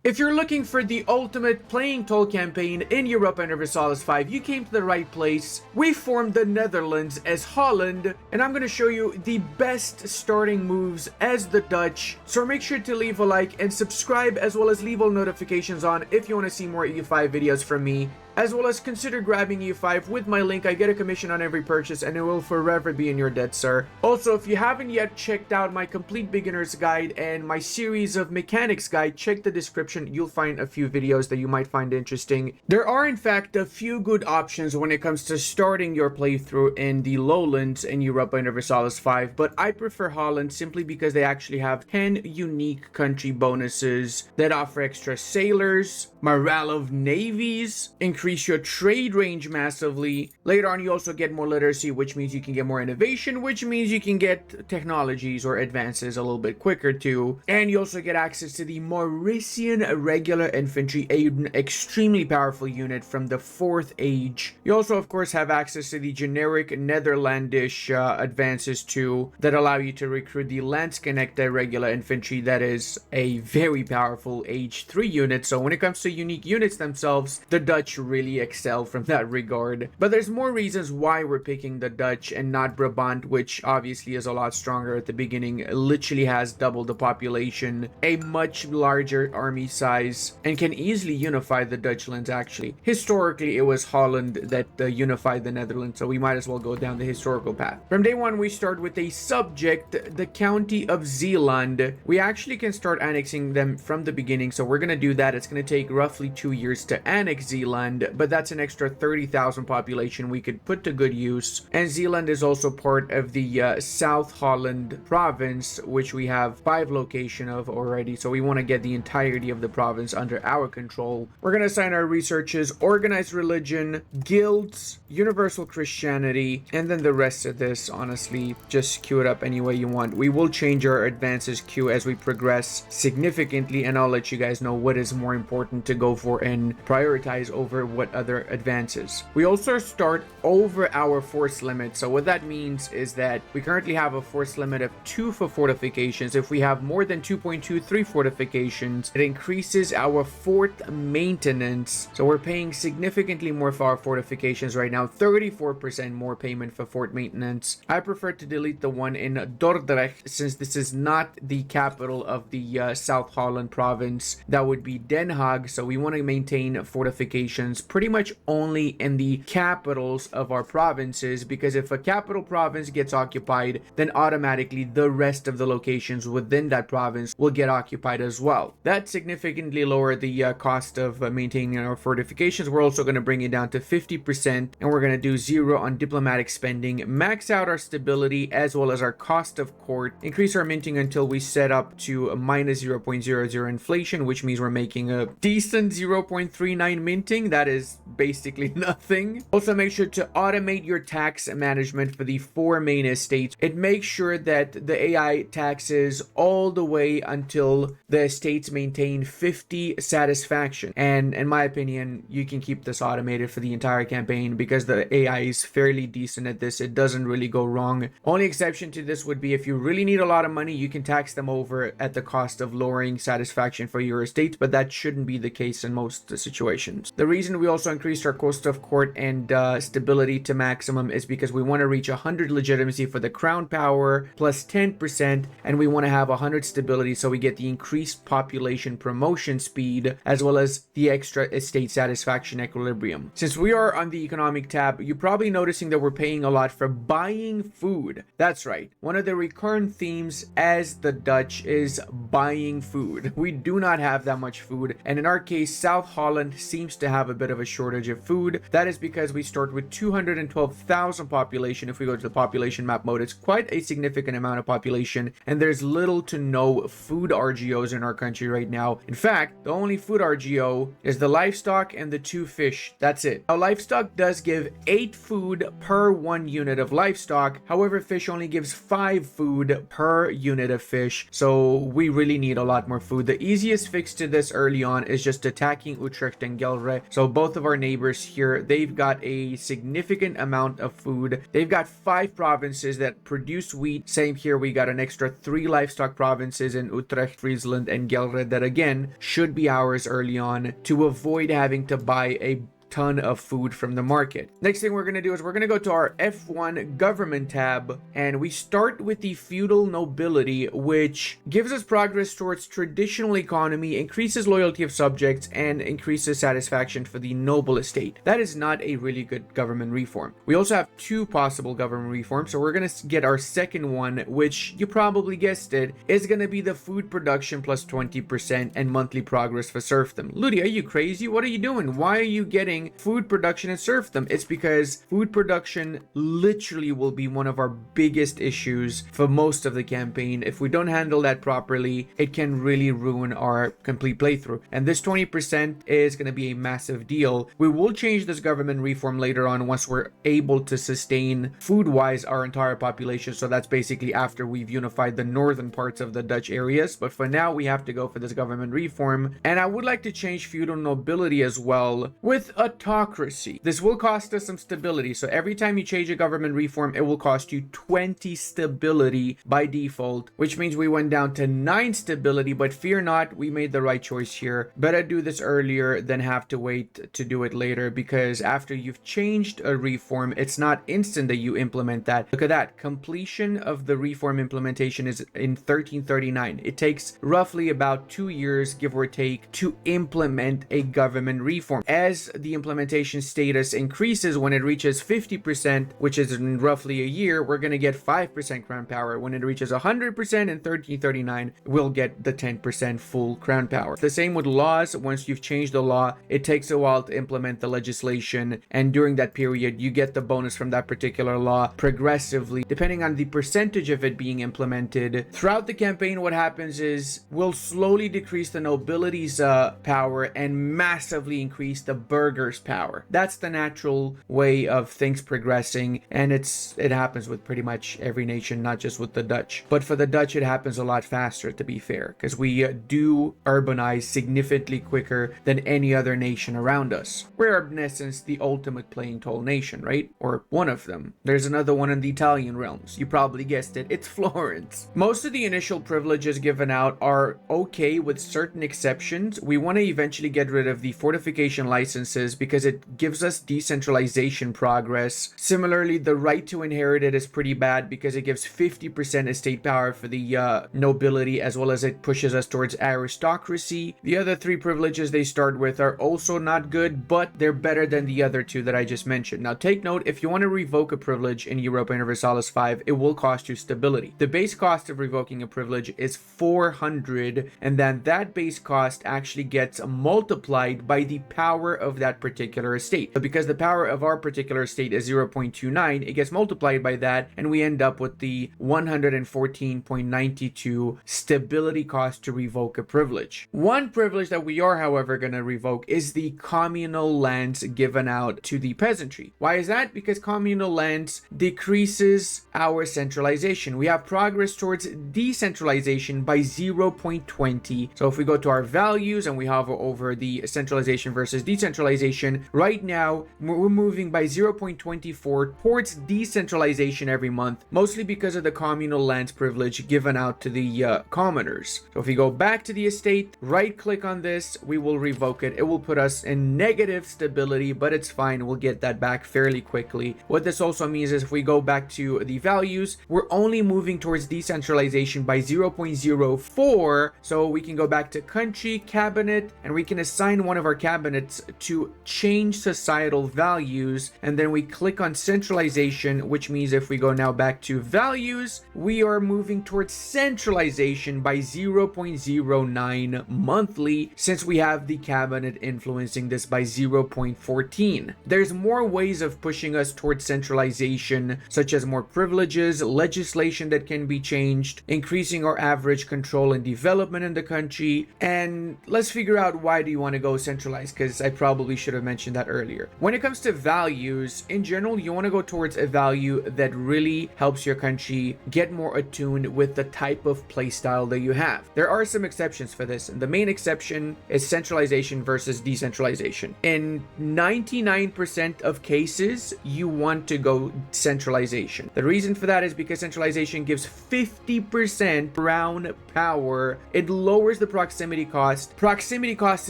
If you're looking for the ultimate playing toll campaign in Europa Universalis 5, you came to the right place. We formed the Netherlands as Holland, and I'm going to show you the best starting moves as the Dutch. So make sure to leave a like and subscribe, as well as leave all notifications on if you want to see more EU5 videos from me. As well as consider grabbing EU5 with my link. I get a commission on every purchase and it will forever be in your debt, sir. Also, if you haven't yet checked out my complete beginner's guide and my series of mechanics guide, check the description. You'll find a few videos that you might find interesting. There are in fact a few good options when it comes to starting your playthrough in the lowlands in Europa Universalis 5, but I prefer Holland simply because they actually have 10 unique country bonuses that offer extra sailors, morale of navies, increase your trade range massively. Later on, you also get more literacy, which means you can get more innovation, which means you can get technologies or advances a little bit quicker too. And you also get access to the Mauritian regular infantry, an extremely powerful unit from the 4th age. You also, of course, have access to the generic Netherlandish advances too, that allow you to recruit the Landsknecht regular infantry. That is a very powerful age 3 unit. So when it comes to unique units themselves, the Dutch really excel from that regard. But there's more reasons why we're picking the Dutch and not Brabant, which obviously is a lot stronger at the beginning. It literally has double the population, a much larger army size, and can easily unify the Dutch lands. Actually, historically, it was Holland that unified the Netherlands, so we might as well go down the historical path. From day one, we start with a subject, the county of Zeeland. We actually can start annexing them from the beginning, so we're going to do that. It's going to take roughly 2 years to annex Zeeland, but that's an extra 30,000 population we could put to good use. And Zeeland is also part of the South Holland province, which we have 5 location of already, so we want to get the entirety of the province under our control. We're going to assign our researches, organized religion, guilds, universal Christianity, and then the rest of this, honestly, just queue it up any way you want. We will change our advances queue as we progress significantly, and I'll let you guys know what is more important to go for and prioritize over what other advances. We also start over our force limit. So what that means is that we currently have a force limit of 2 for fortifications. If we have more than 2.23 fortifications, it increases our fort maintenance. So we're paying significantly more for our fortifications right now, 34% more payment for fort maintenance. I prefer to delete the one in Dordrecht, since this is not the capital of the South Holland province. That would be Den Haag. So we want to maintain fortifications pretty much only in the capitals of our provinces, because if a capital province gets occupied, then automatically the rest of the locations within that province will get occupied as well. That significantly lower the cost of maintaining our fortifications. We're also going to bring it down to 50%, and we're going to do 0 on diplomatic spending, max out our stability as well as our cost of court, increase our minting until we set up to a minus 0.00 inflation, which means we're making a decent 0.39 minting. That is basically nothing. Also, make sure to automate your tax management for the 4 main estates. It makes sure that the AI taxes all the way until the estates maintain 50 satisfaction. And in my opinion, you can keep this automated for the entire campaign because the AI is fairly decent at this. It doesn't really go wrong. Only exception to this would be if you really need a lot of money, you can tax them over at the cost of lowering satisfaction for your estates, but that shouldn't be the case in most situations. The reason we also increased our cost of court and stability to maximum is because we want to reach 100 legitimacy for the crown power plus 10%, and we want to have 100 stability so we get the increased population promotion speed as well as the extra estate satisfaction equilibrium. Since we are on the economic tab, you're probably noticing that we're paying a lot for buying food. That's right. One of the recurrent themes as the Dutch is buying food. We do not have that much food, and in our case, South Holland seems to have a bit of a shortage of food. That is because we start with 212,000 population. If we go to the population map mode, it's quite a significant amount of population, and there's little to no food RGOs in our country right now. In fact, the only food RGO is the livestock and the 2 fish. That's it. Now, livestock does give 8 food per 1 unit of livestock. However, fish only gives 5 food per unit of fish. So we really need a lot more food. The easiest fix to this early on is just attacking Utrecht and Gelre. So both of our neighbors here, they've got a significant amount of food. They've got 5 provinces that produce wheat. Same here, we got an extra 3 livestock provinces in Utrecht, Friesland, and Gelre that again again, should be ours early on to avoid having to buy a ton of food from the market. Next thing we're going to do is we're going to go to our F1 government tab, and we start with the feudal nobility, which gives us progress towards traditional economy, increases loyalty of subjects, and increases satisfaction for the noble estate. That is not a really good government reform. We also have two possible government reforms, so we're going to get our second one, which you probably guessed it, is going to be the food production plus 20% and monthly progress for serfdom. Ludi, are you crazy? What are you doing? Why are you getting food production and serfdom? It's because food production literally will be one of our biggest issues for most of the campaign. If we don't handle that properly, it can really ruin our complete playthrough. And this 20% is going to be a massive deal. We will change this government reform later on once we're able to sustain food-wise our entire population. So that's basically after we've unified the northern parts of the Dutch areas. But for now, we have to go for this government reform. And I would like to change feudal nobility as well with Autocracy. This will cost us some stability. So every time you change a government reform, it will cost you 20 stability by default, which means we went down to 9 stability. But fear not, we made the right choice here. Better do this earlier than have to wait to do it later, because after you've changed a reform, it's not instant that you implement that. Look at that. Completion of the reform implementation is in 1339. It takes roughly about 2 years, give or take, to implement a government reform. As the implementation status increases, when it reaches 50%, which is in roughly a year, we're going to get 5% crown power. When it reaches 100% in 1339, we'll get the 10% full crown power. The same with laws. Once you've changed the law, it takes a while to implement the legislation, and during that period, you get the bonus from that particular law progressively, depending on the percentage of it being implemented. Throughout the campaign, what happens is we'll slowly decrease the nobility's power and massively increase the burghers' power. That's the natural way of things progressing, and it happens with pretty much every nation, not just with the Dutch. But for the Dutch, it happens a lot faster, to be fair, because we do urbanize significantly quicker than any other nation around us. We're in essence the ultimate playing toll nation, right? Or one of them. There's another one in the Italian realms. You probably guessed it. It's Florence. Most of the initial privileges given out are okay with certain exceptions. We want to eventually get rid of the fortification licenses because it gives us decentralization progress. Similarly, the right to inherit it is pretty bad because it gives 50% estate power for the nobility, as well as it pushes us towards aristocracy. The other 3 privileges they start with are also not good, but they're better than the other 2 that I just mentioned. Now take note, if you want to revoke a privilege in Europa Universalis 5, it will cost you stability. The base cost of revoking a privilege is 400, and then that base cost actually gets multiplied by the power of that particular estate. But because the power of our particular estate is 0.29, it gets multiplied by that, and we end up with the 114.92 stability cost to revoke a privilege. One privilege that we are, however, going to revoke is the communal lands given out to the peasantry. Why is that? Because communal lands decreases our centralization. We have progress towards decentralization by 0.20. So if we go to our values and we hover over the centralization versus decentralization, right now we're moving by 0.24 towards decentralization every month, mostly because of the communal lands privilege given out to the commoners. So if we go back to the estate, right click on this, we will revoke it. It will put us in negative stability, but it's fine. We'll get that back fairly quickly. What this also means is if we go back to the values, we're only moving towards decentralization by 0.04. So we can go back to country, cabinet, and we can assign one of our cabinets to change societal values. And then we click on centralization, which means if we go now back to values, we are moving towards centralization by 0.09 monthly, since we have the cabinet influencing this by 0.14. There's more ways of pushing us towards centralization, such as more privileges, legislation that can be changed, increasing our average control and development in the country. And let's figure out, why do you want to go centralized? Because I probably should should have mentioned that earlier. When it comes to values, in general, you want to go towards a value that really helps your country get more attuned with the type of playstyle that you have. There are some exceptions for this, and the main exception is centralization versus decentralization. In 99% of cases, you want to go centralization. The reason for that is because centralization gives 50% crown power. It lowers the proximity cost. Proximity cost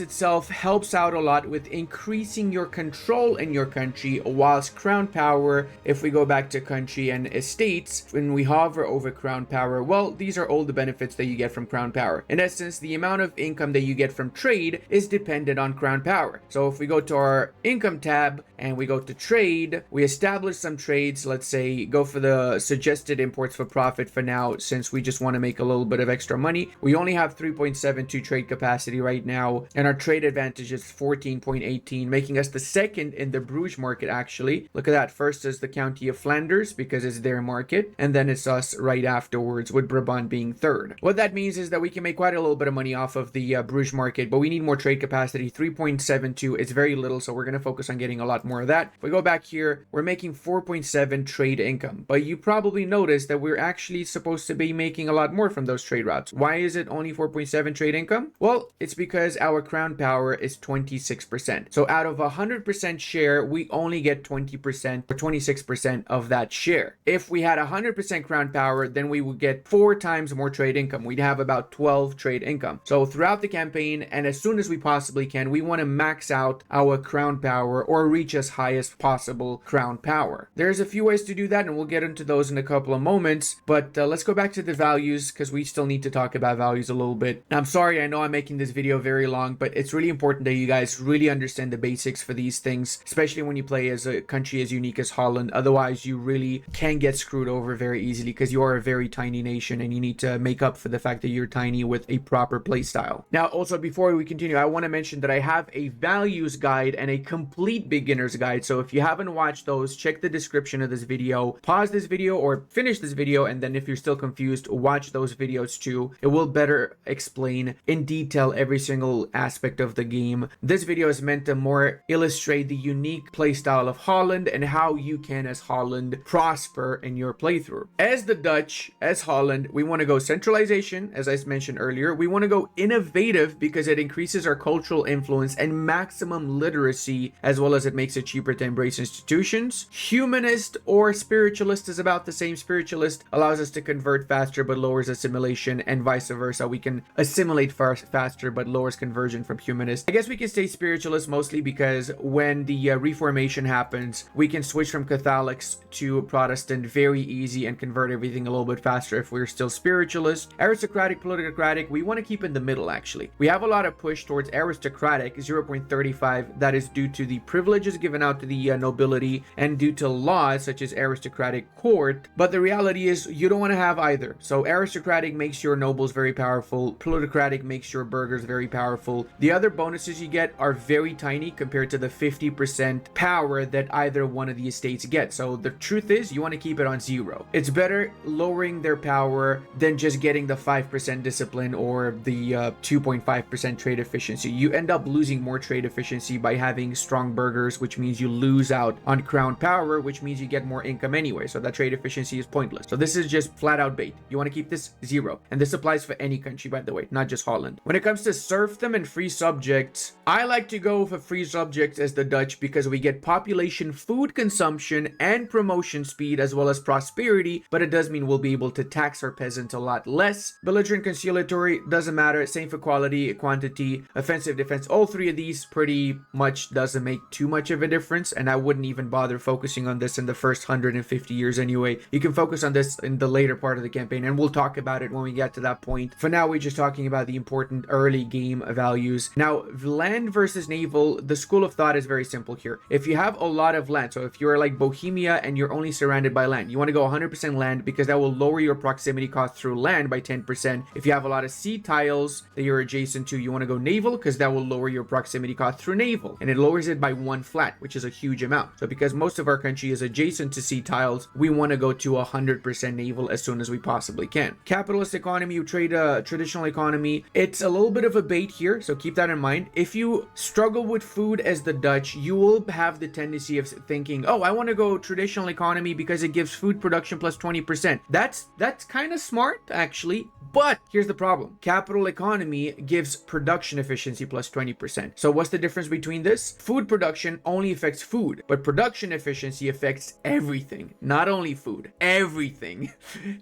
itself helps out a lot with increasing your control in your country, whilst crown power, if we go back to country and estates, when we hover over crown power, well, these are all the benefits that you get from crown power. In essence, the amount of income that you get from trade is dependent on crown power. So if we go to our income tab and we go to trade, we establish some trades. Let's say go for the suggested imports for profit for now, since we just want to make a little bit of extra money. We only have 3.72 trade capacity right now, and our trade advantage is 14.18, making us the second in the Bruges market. Actually, look at that. First is the county of Flanders because it's their market, and then it's us right afterwards, with Brabant being third. What that means is that we can make quite a little bit of money off of the Bruges market, but we need more trade capacity. 3.72 is very little, so we're going to focus on getting a lot more of that. If we go back here, we're making 4.7 trade income, but you probably noticed that we're actually supposed to be making a lot more from those trade routes. Why is it only 4.7 trade income? Well, it's because our crown power is 26%. So out of 100% share, we only get 20% or 26% of that share. If we had 100% crown power, then we would get 4 times more trade income. We'd have about 12 trade income. So throughout the campaign, and as soon as we possibly can, we want to max out our crown power or reach as high as possible crown power. There's a few ways to do that, and we'll get into those in a couple of moments, but let's go back to the values, because we still need to talk about values a little bit. Now, I'm sorry, I know I'm making this video very long, but it's really important that you guys really understand the basics for these things, especially when you play as a country as unique as Holland. Otherwise, you really can get screwed over very easily, because you are a very tiny nation and you need to make up for the fact that you're tiny with a proper playstyle. Now, also, before we continue, I want to mention that I have a values guide and a complete beginner's guide. So if you haven't watched those, check the description of this video, pause this video or finish this video, and then if you're still confused, watch those videos too. It will better explain in detail every single aspect of the game. This video is meant to more illustrate the unique playstyle of Holland and how you can, as Holland, prosper in your playthrough. As the Dutch, as Holland, we want to go centralization, as I mentioned earlier. We want to go innovative because it increases our cultural influence and maximum literacy, as well as it makes it cheaper to embrace institutions. Humanist or spiritualist is about the same. Spiritualist allows us to convert faster but lowers assimilation, and vice versa. We can assimilate faster but lowers conversion from humanist. I guess we can stay spiritualist mostly because when the Reformation happens, we can switch from Catholics to Protestant very easy and convert everything a little bit faster if we're still spiritualist. Aristocratic, politicratic, we want to keep in the middle actually. We have a lot of push towards aristocratic, 0.35. That is due to the privileges given out to the nobility and due to laws such as aristocratic court. But the reality is you don't want to have either. So aristocratic makes your nobles very powerful. Plutocratic makes your burghers very powerful. The other bonuses you get are very tiny compared to the 50% power that either one of the estates get. So the truth is you want to keep it on 0. It's better lowering their power than just getting the 5% discipline or the 2.5% trade efficiency. You end up losing more trade efficiency by having strong burghers, which means you lose out on crown power, which means you get more income anyway. So that trade efficiency is pointless. So this is just flat out bait. You want to keep this 0. And this applies for any country, by the way, not just Holland. When it comes to serfdom and free subjects, I like to go for free subjects as the Dutch because we get population, food consumption, and promotion speed, as well as prosperity, but it does mean we'll be able to tax our peasants a lot less. Belligerent, conciliatory, doesn't matter. Same for quality, quantity, offensive, defense. All three of these pretty much doesn't make too much of a difference, and I wouldn't even bother focusing on this in the first 150 years anyway. You can focus on this in the later part of the campaign, and we'll talk about it when we get to that point. For now, we're just talking about the important early game values. Now, land versus naval, the school of thought is very simple here. If you have a lot of land, so if you're like Bohemia and you're only surrounded by land, you want to go 100% land because that will lower your proximity cost through land by 10%. If you have a lot of sea tiles that you're adjacent to, you want to go naval because that will lower your proximity cost through naval, and it lowers it by 1 flat, which is a huge amount. So because most of our country is adjacent to sea tiles, we want to go to 100% naval as soon as we possibly can. Capitalist economy, you trade traditional economy. It's a little bit of a bait here, so keep that in mind. If you struggle with food as the Dutch, you will have the tendency of thinking, oh, I want to go traditional economy because it gives food production plus 20%. That's kind of smart, actually. But here's the problem. Capital economy gives production efficiency plus 20%. So what's the difference between this? Food production only affects food, but production efficiency affects everything. Not only food, everything.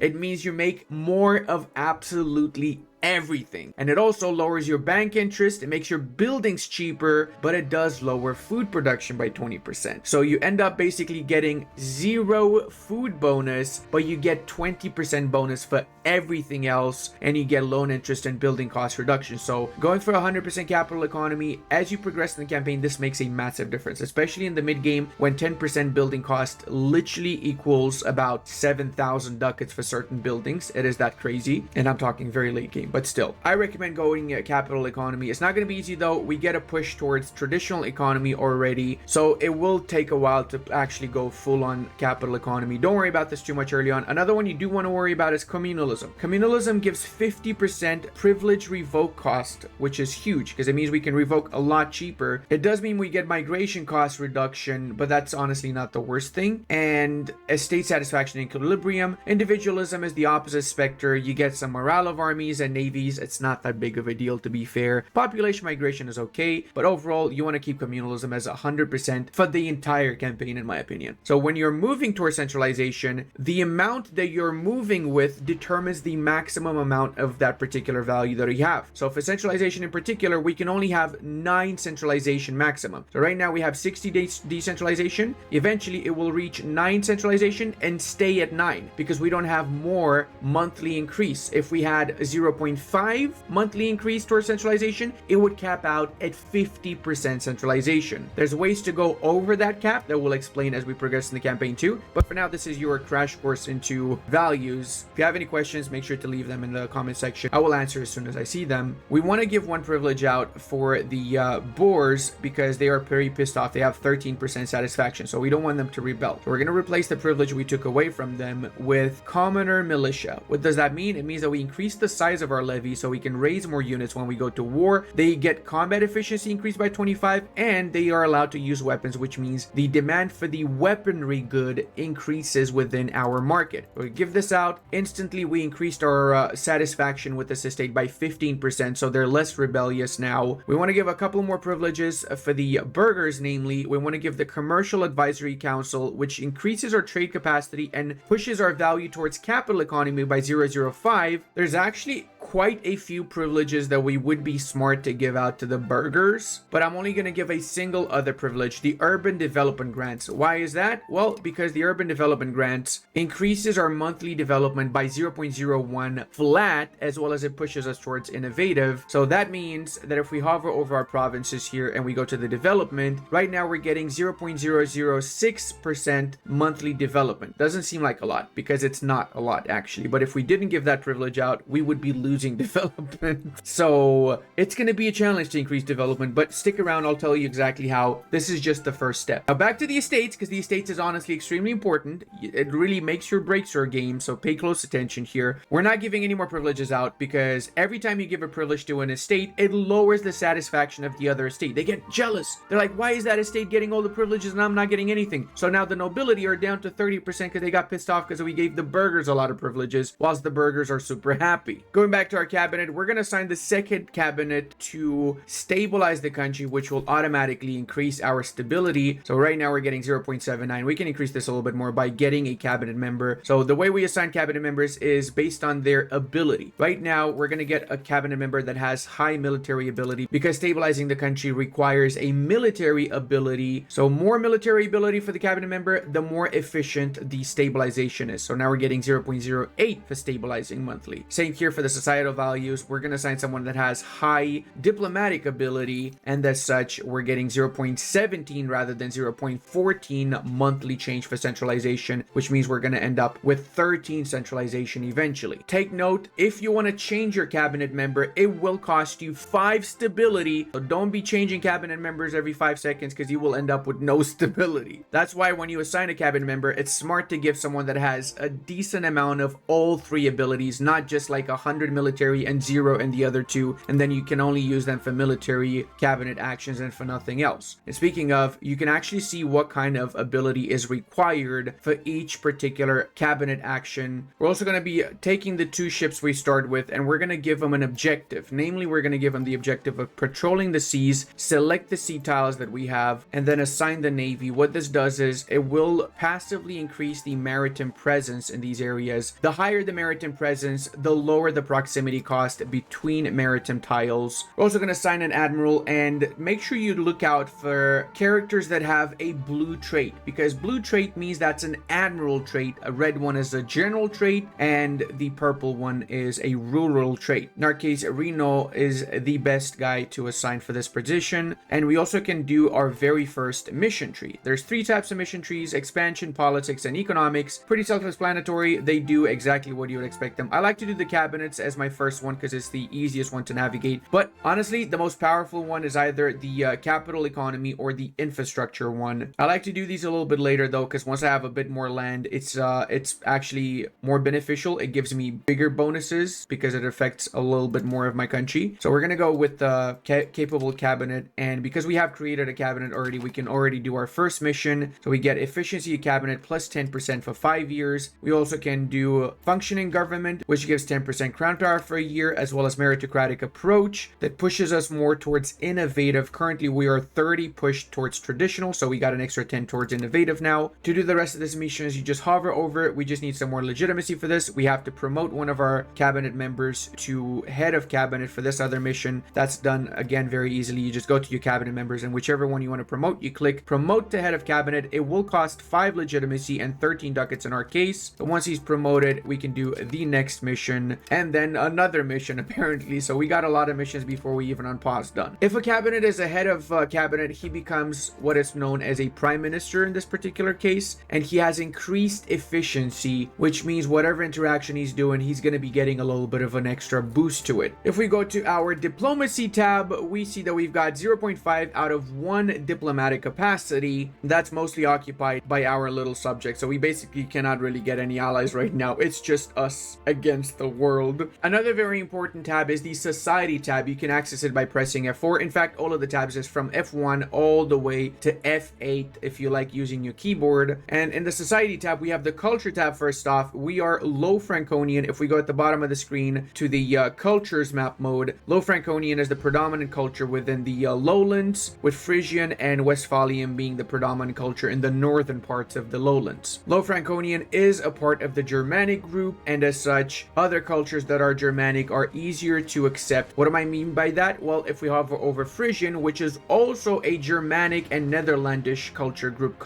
It means you make more of absolutely everything. And it also lowers your bank interest. It makes your buildings cheaper, but it does lower food production by 20%. So you end up basically getting 0 food bonus, but you get 20% bonus for everything else, and you get loan interest and building cost reduction. So going for 100% capital economy, as you progress in the campaign, this makes a massive difference, especially in the mid game when 10% building cost literally equals about 7,000 ducats for certain buildings. It is that crazy, and I'm talking very late game. But still, I recommend going capital economy. It's not going to be easy though. We get a push towards traditional economy already, so it will take a while to actually go full on capital economy. Don't worry about this too much early on. Another one you do want to worry about is communalism. Communalism gives 50% privilege revoke cost, which is huge because it means we can revoke a lot cheaper. It does mean we get migration cost reduction, but that's honestly not the worst thing. And estate satisfaction and equilibrium. Individualism is the opposite specter. You get some morale of armies and navies. It's not that big of a deal, to be fair. Population migration is okay, but overall you want to keep communalism as 100% for the entire campaign, in my opinion. So when you're moving towards centralization, the amount that you're moving with determines the maximum amount of that particular value that you have. So for centralization in particular, we can only have 9 centralization maximum. So right now we have 60 days decentralization. Eventually it will reach 9 centralization and stay at 9 because we don't have more monthly increase. If we had 0.5 monthly increase towards centralization, it would cap out at 50% centralization. There's ways to go over that cap that we'll explain as we progress in the campaign too. But for now, this is your crash course into values. If you have any questions, make sure to leave them in the comment section. I will answer as soon as I see them. We want to give one privilege out for the Boers because they are very pissed off. They have 13% satisfaction, so we don't want them to rebel. So we're going to replace the privilege we took away from them with commoner militia. What does that mean? It means that we increase the size of our levy so we can raise more units when we go to war. They get combat efficiency increased by 25, and they are allowed to use weapons, which means the demand for the weaponry good increases within our market. We give this out. Instantly, we increased our satisfaction with this estate by 15%, so they're less rebellious now. We want to give a couple more privileges for the burghers, namely, we want to give the Commercial Advisory Council, which increases our trade capacity and pushes our value towards capital economy by 0.05. There's actually quite a few privileges that we would be smart to give out to the burghers, but I'm only going to give a single other privilege, the urban development grants. Why is that? Well, because the urban development grants increases our monthly development by 0.01 flat, as well as it pushes us towards innovative. So that means that if we hover over our provinces here and we go to the development, right now we're getting 0.006% monthly development. Doesn't seem like a lot because it's not a lot actually, but if we didn't give that privilege out, we would be losing development. So it's going to be a challenge to increase development, but stick around. I'll tell you exactly how. This is just the first step. Now back to the estates, because the estates is honestly extremely important. It really makes or breaks your game, so pay close attention here. We're not giving any more privileges out because every time you give a privilege to an estate, it lowers the satisfaction of the other estate. They get jealous. They're like, why is that estate getting all the privileges and I'm not getting anything? So now the nobility are down to 30% because they got pissed off because we gave the burghers a lot of privileges, whilst the burghers are super happy. Going back to our cabinet, we're going to assign the second cabinet to stabilize the country, which will automatically increase our stability. So right now we're getting 0.79. We can increase this a little bit more by getting a cabinet member. So the way we assign cabinet members is based on their ability. Right now we're going to get a cabinet member that has high military ability because stabilizing the country requires a military ability. So more military ability for the cabinet member, the more efficient the stabilization is. So now we're getting 0.08 for stabilizing monthly. Same here for the societal values. We're going to assign someone that has high diplomatic ability, and as such we're getting 0.17 rather than 0.14 monthly change for centralization, which means we're going to end up with 13 centralization eventually. Take note, if you want to change your cabinet member, it will cost you 5 stability. So don't be changing cabinet members every 5 seconds because you will end up with no stability. That's why when you assign a cabinet member, it's smart to give someone that has a decent amount of all 3 abilities, not just like 100 military and 0 in the other two, and then you can only use them for military cabinet actions and for nothing else. And speaking of, you can actually see what kind of ability is required for each particular cabinet action. We're also going to be taking the 2 ships we start with, and we're going to give them an objective. Namely, we're going to give them the objective of patrolling the seas, select the sea tiles that we have, and then assign the navy. What this does is it will passively increase the maritime presence in these areas. The higher the maritime presence, the lower the proximity cost between maritime tiles. We're also going to assign an admiral, and make sure you look out for characters that have a blue trait, because blue trait means that's an admiral trait. A red one is a general trait, and the purple one is a rural trait. In our case, Reno is the best guy to assign for this position. And we also can do our very first mission tree. There's 3 types of mission trees: expansion, politics, and economics. Pretty self-explanatory. They do exactly what you would expect them. I like to do the cabinets as my first one because it's the easiest one to navigate. But honestly, the most powerful one is either the capital economy or the infrastructure one. I like to do these a little bit later though, because once I have a bit more land, it's actually more beneficial. It gives me bigger bonuses because it affects a little bit more of my country. So we're gonna go with the capable cabinet, and because we have created a cabinet already, we can already do our first mission. So we get efficiency cabinet plus 10% for 5 years. We also can do functioning government, which gives 10% crown power for a year, as well as meritocratic approach that pushes us more towards innovative. Currently we are 30 pushed towards traditional, so we got an extra 10 towards innovative now. To do the rest of this missions, you just hover over it. We just need some more legitimacy for this. We have to promote one of our cabinet members to head of cabinet for this other mission. That's done again very easily. You just go to your cabinet members, and whichever one you want to promote, you click promote to head of cabinet. It will cost 5 legitimacy and 13 ducats in our case. But once he's promoted, we can do the next mission and then another mission apparently. So we got a lot of missions before we even unpause done. If a cabinet is a head of cabinet, he becomes what is known as a prime minister in this particular case, and he has increased efficiency, which means whatever interaction he's doing, he's going to be getting a little bit of an extra boost to it. If we go to our diplomacy tab, we see that we've got 0.5 out of 1 diplomatic capacity. That's mostly occupied by our little subject, so we basically cannot really get any allies right now. It's just us against the world. Another very important tab is the society tab. You can access it by pressing F4. In fact, all of the tabs is from F1 all the way to F8 if you like using your keyboard. And in the society tab, we have the culture tab. First off, we are low Franconian. If we go at the bottom of the screen to the cultures map mode, low Franconian is the predominant culture within the lowlands, with Frisian and Westphalian being the predominant culture in the northern parts of the lowlands. Low Franconian is a part of the Germanic group, and as such, other cultures that are Germanic are easier to accept. What do I mean by that? Well, if we hover over Frisian, which is also a Germanic and Netherlandish culture group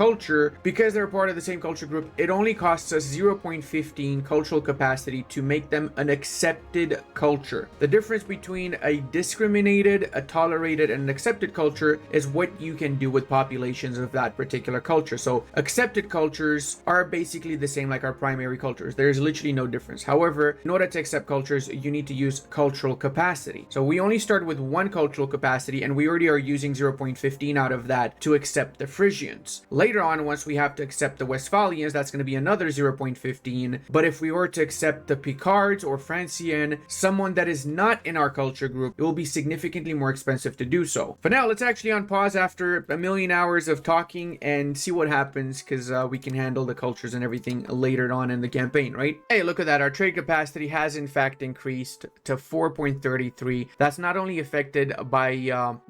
because they're part of the same culture group, it only costs us 0.15 cultural capacity to make them an accepted culture. The difference between a discriminated, a tolerated, and an accepted culture is what you can do with populations of that particular culture. So accepted cultures are basically the same like our primary cultures. There's literally no difference. However, in order to accept cultures, you need to use cultural capacity. So we only start with 1 cultural capacity, and we already are using 0.15 out of that to accept the Frisians. Later on, once we have to accept the Westphalians, that's going to be another 0.15. But if we were to accept the Picards or Francian, someone that is not in our culture group, it will be significantly more expensive to do so. For now, let's actually unpause after a million hours of talking and see what happens, because we can handle the cultures and everything later on in the campaign, right? Hey, look at that. Our trade capacity has in fact increased to 4.33. That's not only affected by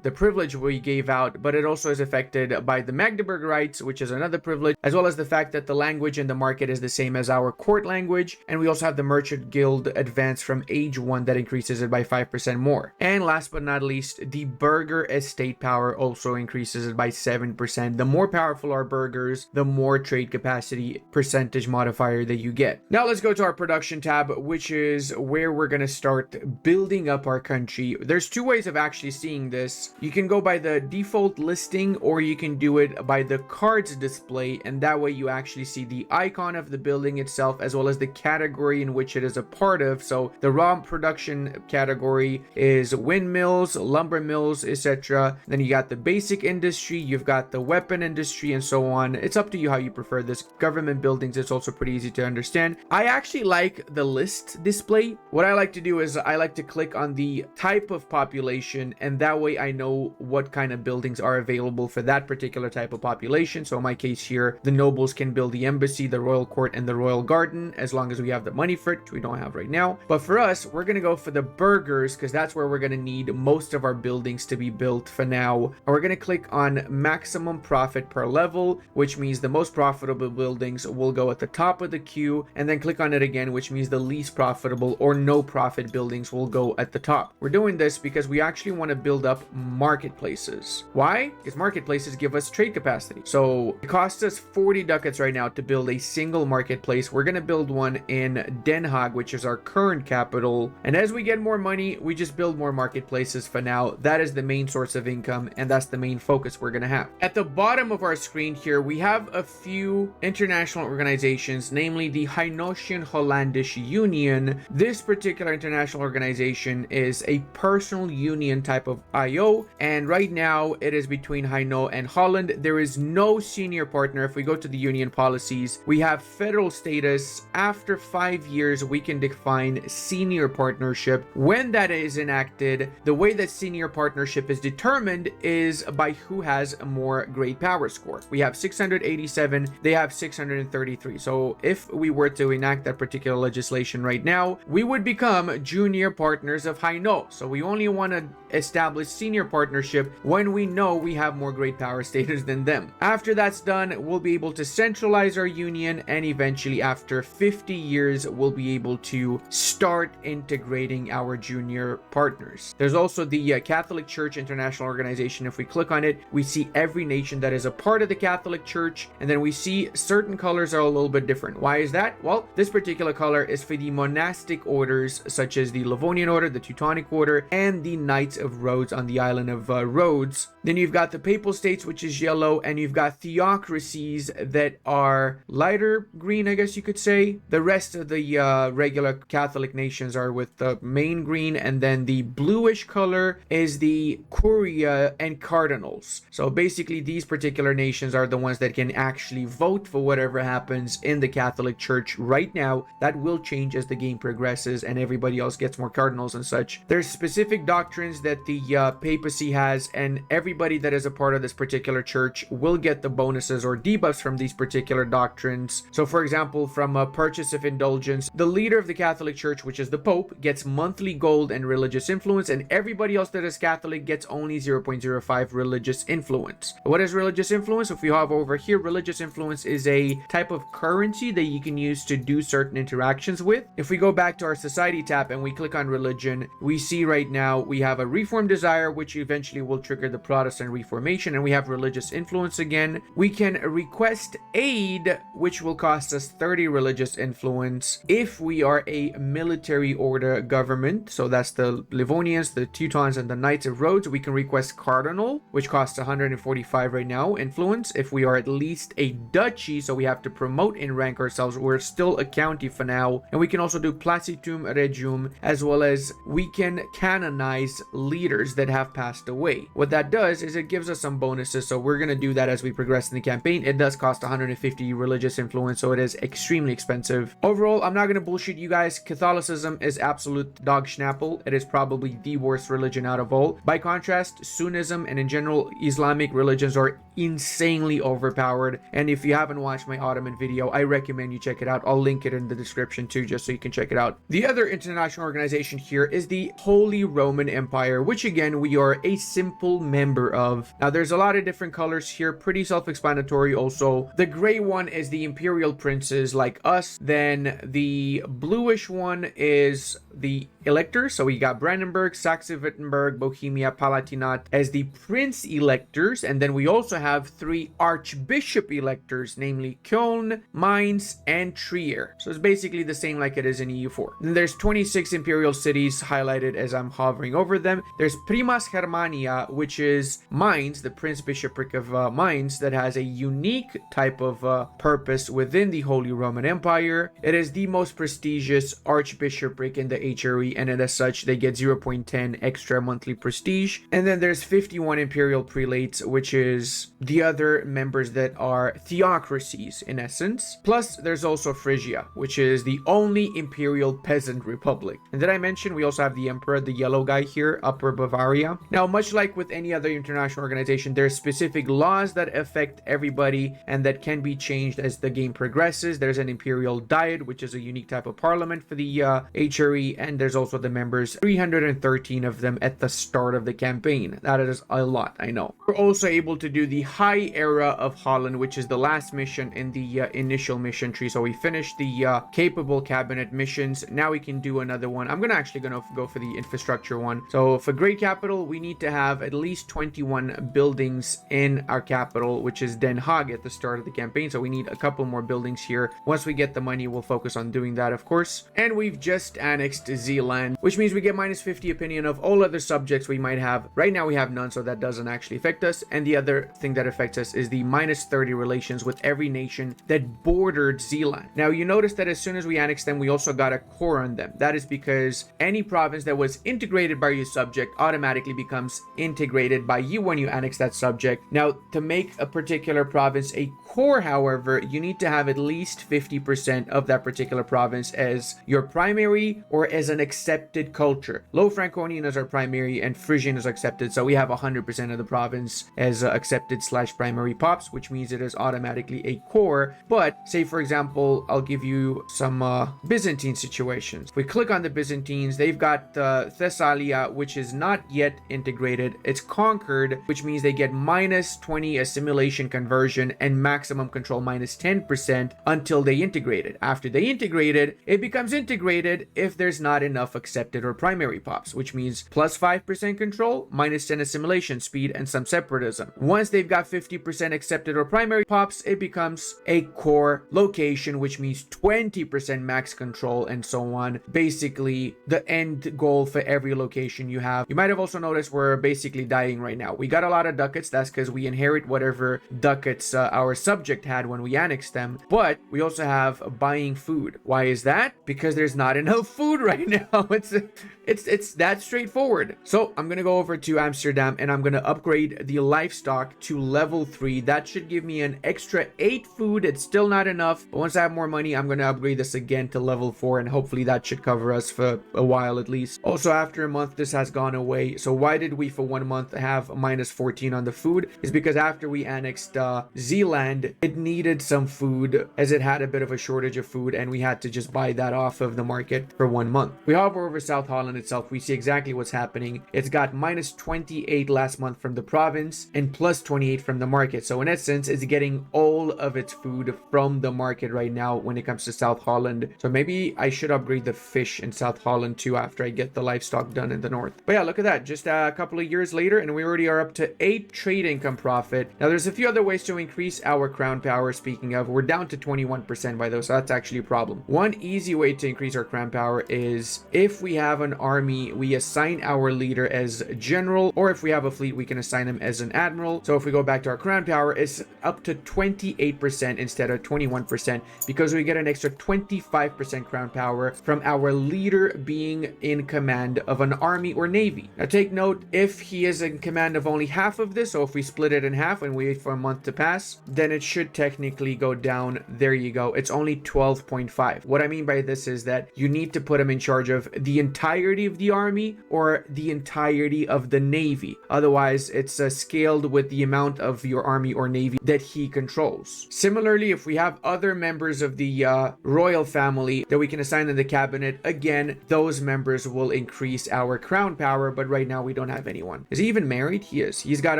the privilege we gave out, but it also is affected by the Magdeburg rights, which is another privilege, as well as the fact that the language in the market is the same as our court language. And we also have the Merchant Guild advance from age 1 that increases it by 5% more. And last but not least, the burgher estate power also increases it by 7%. The more powerful our burghers, the more trade capacity percentage modifier that you get. Now let's go to our production tab, which is where we're going to start building up our country. There's 2 ways of actually seeing this. You can go by the default listing, or you can do it by the cards display, and that way you actually see the icon of the building itself as well as the category in which it is a part of. So the raw production category is windmills, lumber mills, etc. Then you got the basic industry, you've got the weapon industry, and so on. It's up to you how you prefer this. Government buildings, it's also pretty easy to understand. I actually like the list display what I like to do is I like to click on the type of population, and that way I know what kind of buildings are available for that particular type of population. So in my case here, the nobles can build the embassy, the royal court, and the royal garden, as long as we have the money for it, which we don't have right now. But for us, we're going to go for the burghers, because that's where we're going to need most of our buildings to be built for now. And we're going to click on maximum profit per level, which means the most profitable buildings will go at the top of the queue, and then click on it again, which means the least profitable or no profit buildings will go at the top. We're doing this because we actually want to build up marketplaces. Why? Because marketplaces give us trade capacity. So it costs us 40 ducats right now to build a single marketplace. We're going to build one in Den Haag, which is our current capital. And as we get more money, we just build more marketplaces for now. That is the main source of income, and that's the main focus we're going to have. At the bottom of our screen here, we have a few international organizations, namely the Hainosian Hollandish Union. This particular international organization is a personal union type of IO, and right now it is between Hainaut and Holland. There is no senior partner. If we go to the union policies, we have federal status. After 5 years, we can define senior partnership. When that is enacted, the way that senior partnership is determined is by who has a more great power score. We have 687, they have 633. So if we were to enact that particular legislation right now, we would become junior partners of Hainaut. So we only want to establish senior partnership when we know we have more great power status than them. After that's done, we'll be able to centralize our union, and eventually after 50 years, we'll be able to start integrating our junior partners. There's also the Catholic Church International Organization. If we click on it, we see every nation that is a part of the Catholic Church, and then we see certain colors are a little bit different. Why is that? Well, this particular color is for the monastic orders, such as the Livonian Order, the Teutonic Order, and the Knights of Rhodes on the island of Rhodes. Then you've got the Papal States, which is yellow, and you've got theocracies that are lighter green, I guess you could say. The rest of the regular Catholic nations are with the main green, and then the bluish color is the Curia and Cardinals. So basically, these particular nations are the ones that can actually vote for whatever happens in the Catholic Church right now. That will change as the game progresses and everybody else gets more cardinals and such. There's specific doctrines that the papacy has, and everybody that is a part of this particular church will get the bonuses or debuffs from these particular doctrines. So for example, from a purchase of indulgence, the leader of the Catholic Church, which is the Pope, gets monthly gold and religious influence, and everybody else that is Catholic gets only 0.05 religious influence. What is religious influence? If you have over here, religious influence is a type of currency that you can use to do certain interactions with. If we go back to our society tab and we click on religion, we see right now we have a reform desire, which eventually will trigger the Protestant Reformation, and we have religious influence again. We can request aid, which will cost us 30 religious influence. If we are a military order government, so that's the Livonians, the Teutons, and the Knights of Rhodes, we can request cardinal, which costs 145 right now influence. If we are at least a duchy, so we have to promote in rank ourselves, we're still a county for now. And we can also do placitum regium, as well as we can canonize leaders that have passed away. What that does is it gives us some bonuses, so we're going to do that as we progress in the campaign. It does cost 150 religious influence, so it is extremely expensive. Overall, I'm not going to bullshit you guys. Catholicism is absolute dog schnapple. It is probably the worst religion out of all. By contrast, Sunnism and in general Islamic religions are insanely overpowered, and if you haven't watched my Ottoman video, I recommend you check it out. I'll link it in the description too, just so you can check it out. The other international organization here is the Holy Roman Empire, which again we are a simple member of. Now there's a lot of different colors here, pretty self-explanatory. Also, the gray one is the imperial princes like us, then the bluish one is the electors. So we got Brandenburg, Saxe-Wittenberg, Bohemia, Palatinate as the prince electors, and then we also have 3 archbishop electors, namely Köln, Mainz, and Trier. So it's basically the same like it is in EU4. Then there's 26 imperial cities highlighted as I'm hovering over them. There's Primas Germania, which is Mainz, the prince bishopric of Mainz, that has a unique type of purpose within the Holy Roman Empire. It is the most prestigious archbishopric in the HRE and as such they get 0.10 extra monthly prestige. And then there's 51 imperial prelates, which is the other members that are theocracies in essence. Plus there's also Phrygia, which is the only imperial peasant republic. And did I mention we also have the emperor, the yellow guy here, Upper Bavaria? Now, much like with any other international organization, there's specific laws that affect everybody and that can be changed as the game progresses. There's an imperial diet, which is a unique type of parliament for the HRE, and there's also the members, 313 of them at the start of the campaign. That is a lot, I know. We're also able to do the High Era of Holland, which is the last mission in the initial mission tree. So we finished the capable cabinet missions. Now we can do another one. I'm actually gonna go for the infrastructure one. So for great capital, we need to have at least 21 buildings in our capital, which is Den Haag at the start of the campaign. So we need a couple more buildings here. Once we get the money, we'll focus on doing that, of course. And we've just annexed Zeeland, which means we get minus 50 opinion of all other subjects we might have. Right now we have none, so that doesn't actually affect us. And the other thing that affects us is the minus 30 relations with every nation that bordered Zeeland. Now you notice that as soon as we annexed them, we also got a core on them. That is because any province that was integrated by your subject automatically becomes integrated by you when you annex that subject. Now, to make a particular province a core, however, you need to have at least 50% of that particular province as your primary or as an accepted culture. Low Franconian is our primary and Frisian is accepted, so we have 100% of the province as accepted / primary pops, which means it is automatically a core. But say, for example, I'll give you some Byzantine situations. If we click on the Byzantines, they've got Thessalia, which is not yet integrated. It's conquered, which means they get minus 20 assimilation conversion and maximum control minus 10% until they integrate it. After they integrate it, it becomes integrated if there's not enough accepted or primary pops, which means plus 5% control, minus 10 assimilation speed, and some separatism. Once they've got 50% accepted or primary pops, it becomes a core location, which means 20% max control and so on. Basically, the end goal for every location you have. You might have also noticed we're basically dying right now. We got a lot of ducats. That's because we inherit whatever ducats our subject had when we annexed them. But we also have buying food. Why is that? Because there's not enough food right now. It's that straightforward. So I'm gonna go over to Amsterdam and I'm gonna upgrade the livestock to level 3. That should give me an extra 8 food. It's still not enough, but once I have more money, I'm gonna upgrade this again to level 4, and hopefully that should cover us for a while at least. Also, after a month, this has gone away. So why did we for 1 month have minus 14 on the food? Is because after we annexed Zeeland, it needed some food as it had a bit of a shortage of food, and we had to just buy that off of the market for 1 month. We hover over South Holland itself, we see exactly what's happening. It's got minus 28 last month from the province and plus 28 from the market. So in essence, it's getting all of its food from the market right now when it comes to South Holland. So maybe I should upgrade the fish in South Holland too after I get the livestock done in the north. But yeah, look at that. Just a couple of years later and we already are up to 8 trade income profit. Now there's a few other ways to increase our crown power. Speaking of, we're down to 21% by those, so that's actually a problem. One easy way to increase our crown power is if we have an army, we assign our leader as general, or if we have a fleet, we can assign him as an admiral. So if we go back to our crown power, it's up to 28% instead of 21% because we get an extra 25% crown power from our leader being in command of an army or navy. Now take note, if he is in command of only half of this, so if we split it in half and wait for a month to pass, then it should technically go down. There you go. It's only 12.5. What I mean by this is that you need to put him in charge of the entirety of the army or the entirety of the navy. Otherwise, it's scaled with the amount of your army or navy that he controls. Similarly, if we have other members of the royal family that we can assign in the cabinet, again, those members will increase our crown power, but right now we don't have anyone. Is he even married? He is. He's got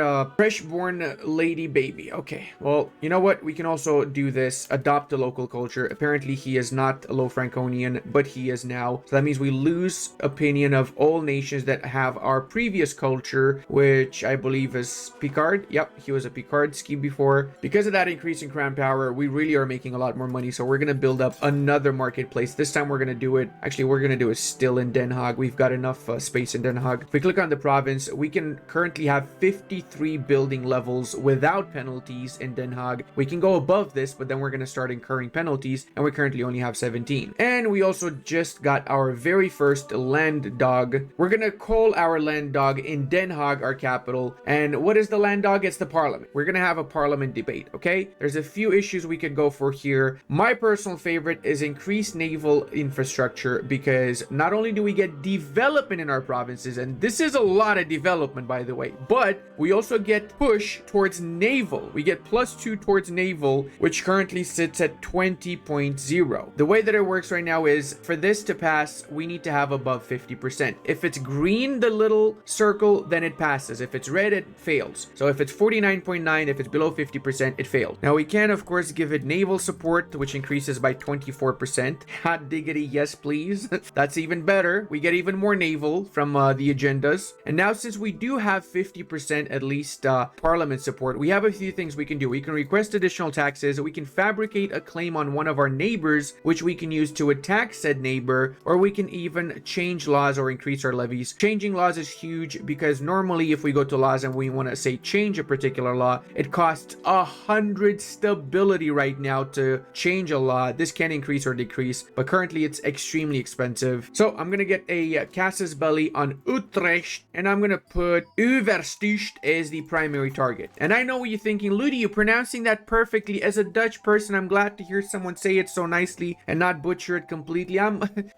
a fresh-born lady baby. Okay, well, you know what? We can also do this, adopt a local culture. Apparently, he is not a Low Franconian, but he is now. So that means we lose opinion of all nations that have our previous culture, which I believe is Picard. Yep, he was a Picard ski before. Because of that increase in crown power, we really are making a lot more money. So we're going to build up another marketplace. This time we're going to do it. Actually, we're going to do it still in Den Haag. We've got enough space in Den Haag. If we click on the province, we can currently have 53 building levels without penalties in Den Haag. We can go above this, but then we're going to start incurring penalties, and we currently only have 17. And we also just got our very very first land dog. We're gonna call our land dog in Den Haag, our capital. And what is the land dog? It's the parliament. We're gonna have a parliament debate, okay? There's a few issues we could go for here. My personal favorite is increased naval infrastructure, because not only do we get development in our provinces, and this is a lot of development, by the way, but we also get push towards naval. We get +2 towards naval, which currently sits at 20.0. The way that it works right now is, for this to pass, we need to have above 50%. If it's green, the little circle, then it passes. If it's red, it fails. So if it's 49.9, if it's below 50%, it failed. Now we can, of course, give it naval support, which increases by 24%. Hot diggity, yes please. That's even better. We get even more naval from the agendas. And now, since we do have 50% at least parliament support, we have a few things we can do. We can request additional taxes. We can fabricate a claim on one of our neighbors, which we can use to attack said neighbor, or we can even change laws or increase our levies. Changing laws is huge, because normally if we go to laws and we want to say change a particular law, it costs 100 stability right now to change a law. This can increase or decrease, but currently it's extremely expensive. So I'm gonna get a casus belli on Utrecht, and I'm gonna put Universalis as the primary target. And I know what you're thinking, Ludi, you're pronouncing that perfectly. As a Dutch person, I'm glad to hear someone say it so nicely and not butcher it completely.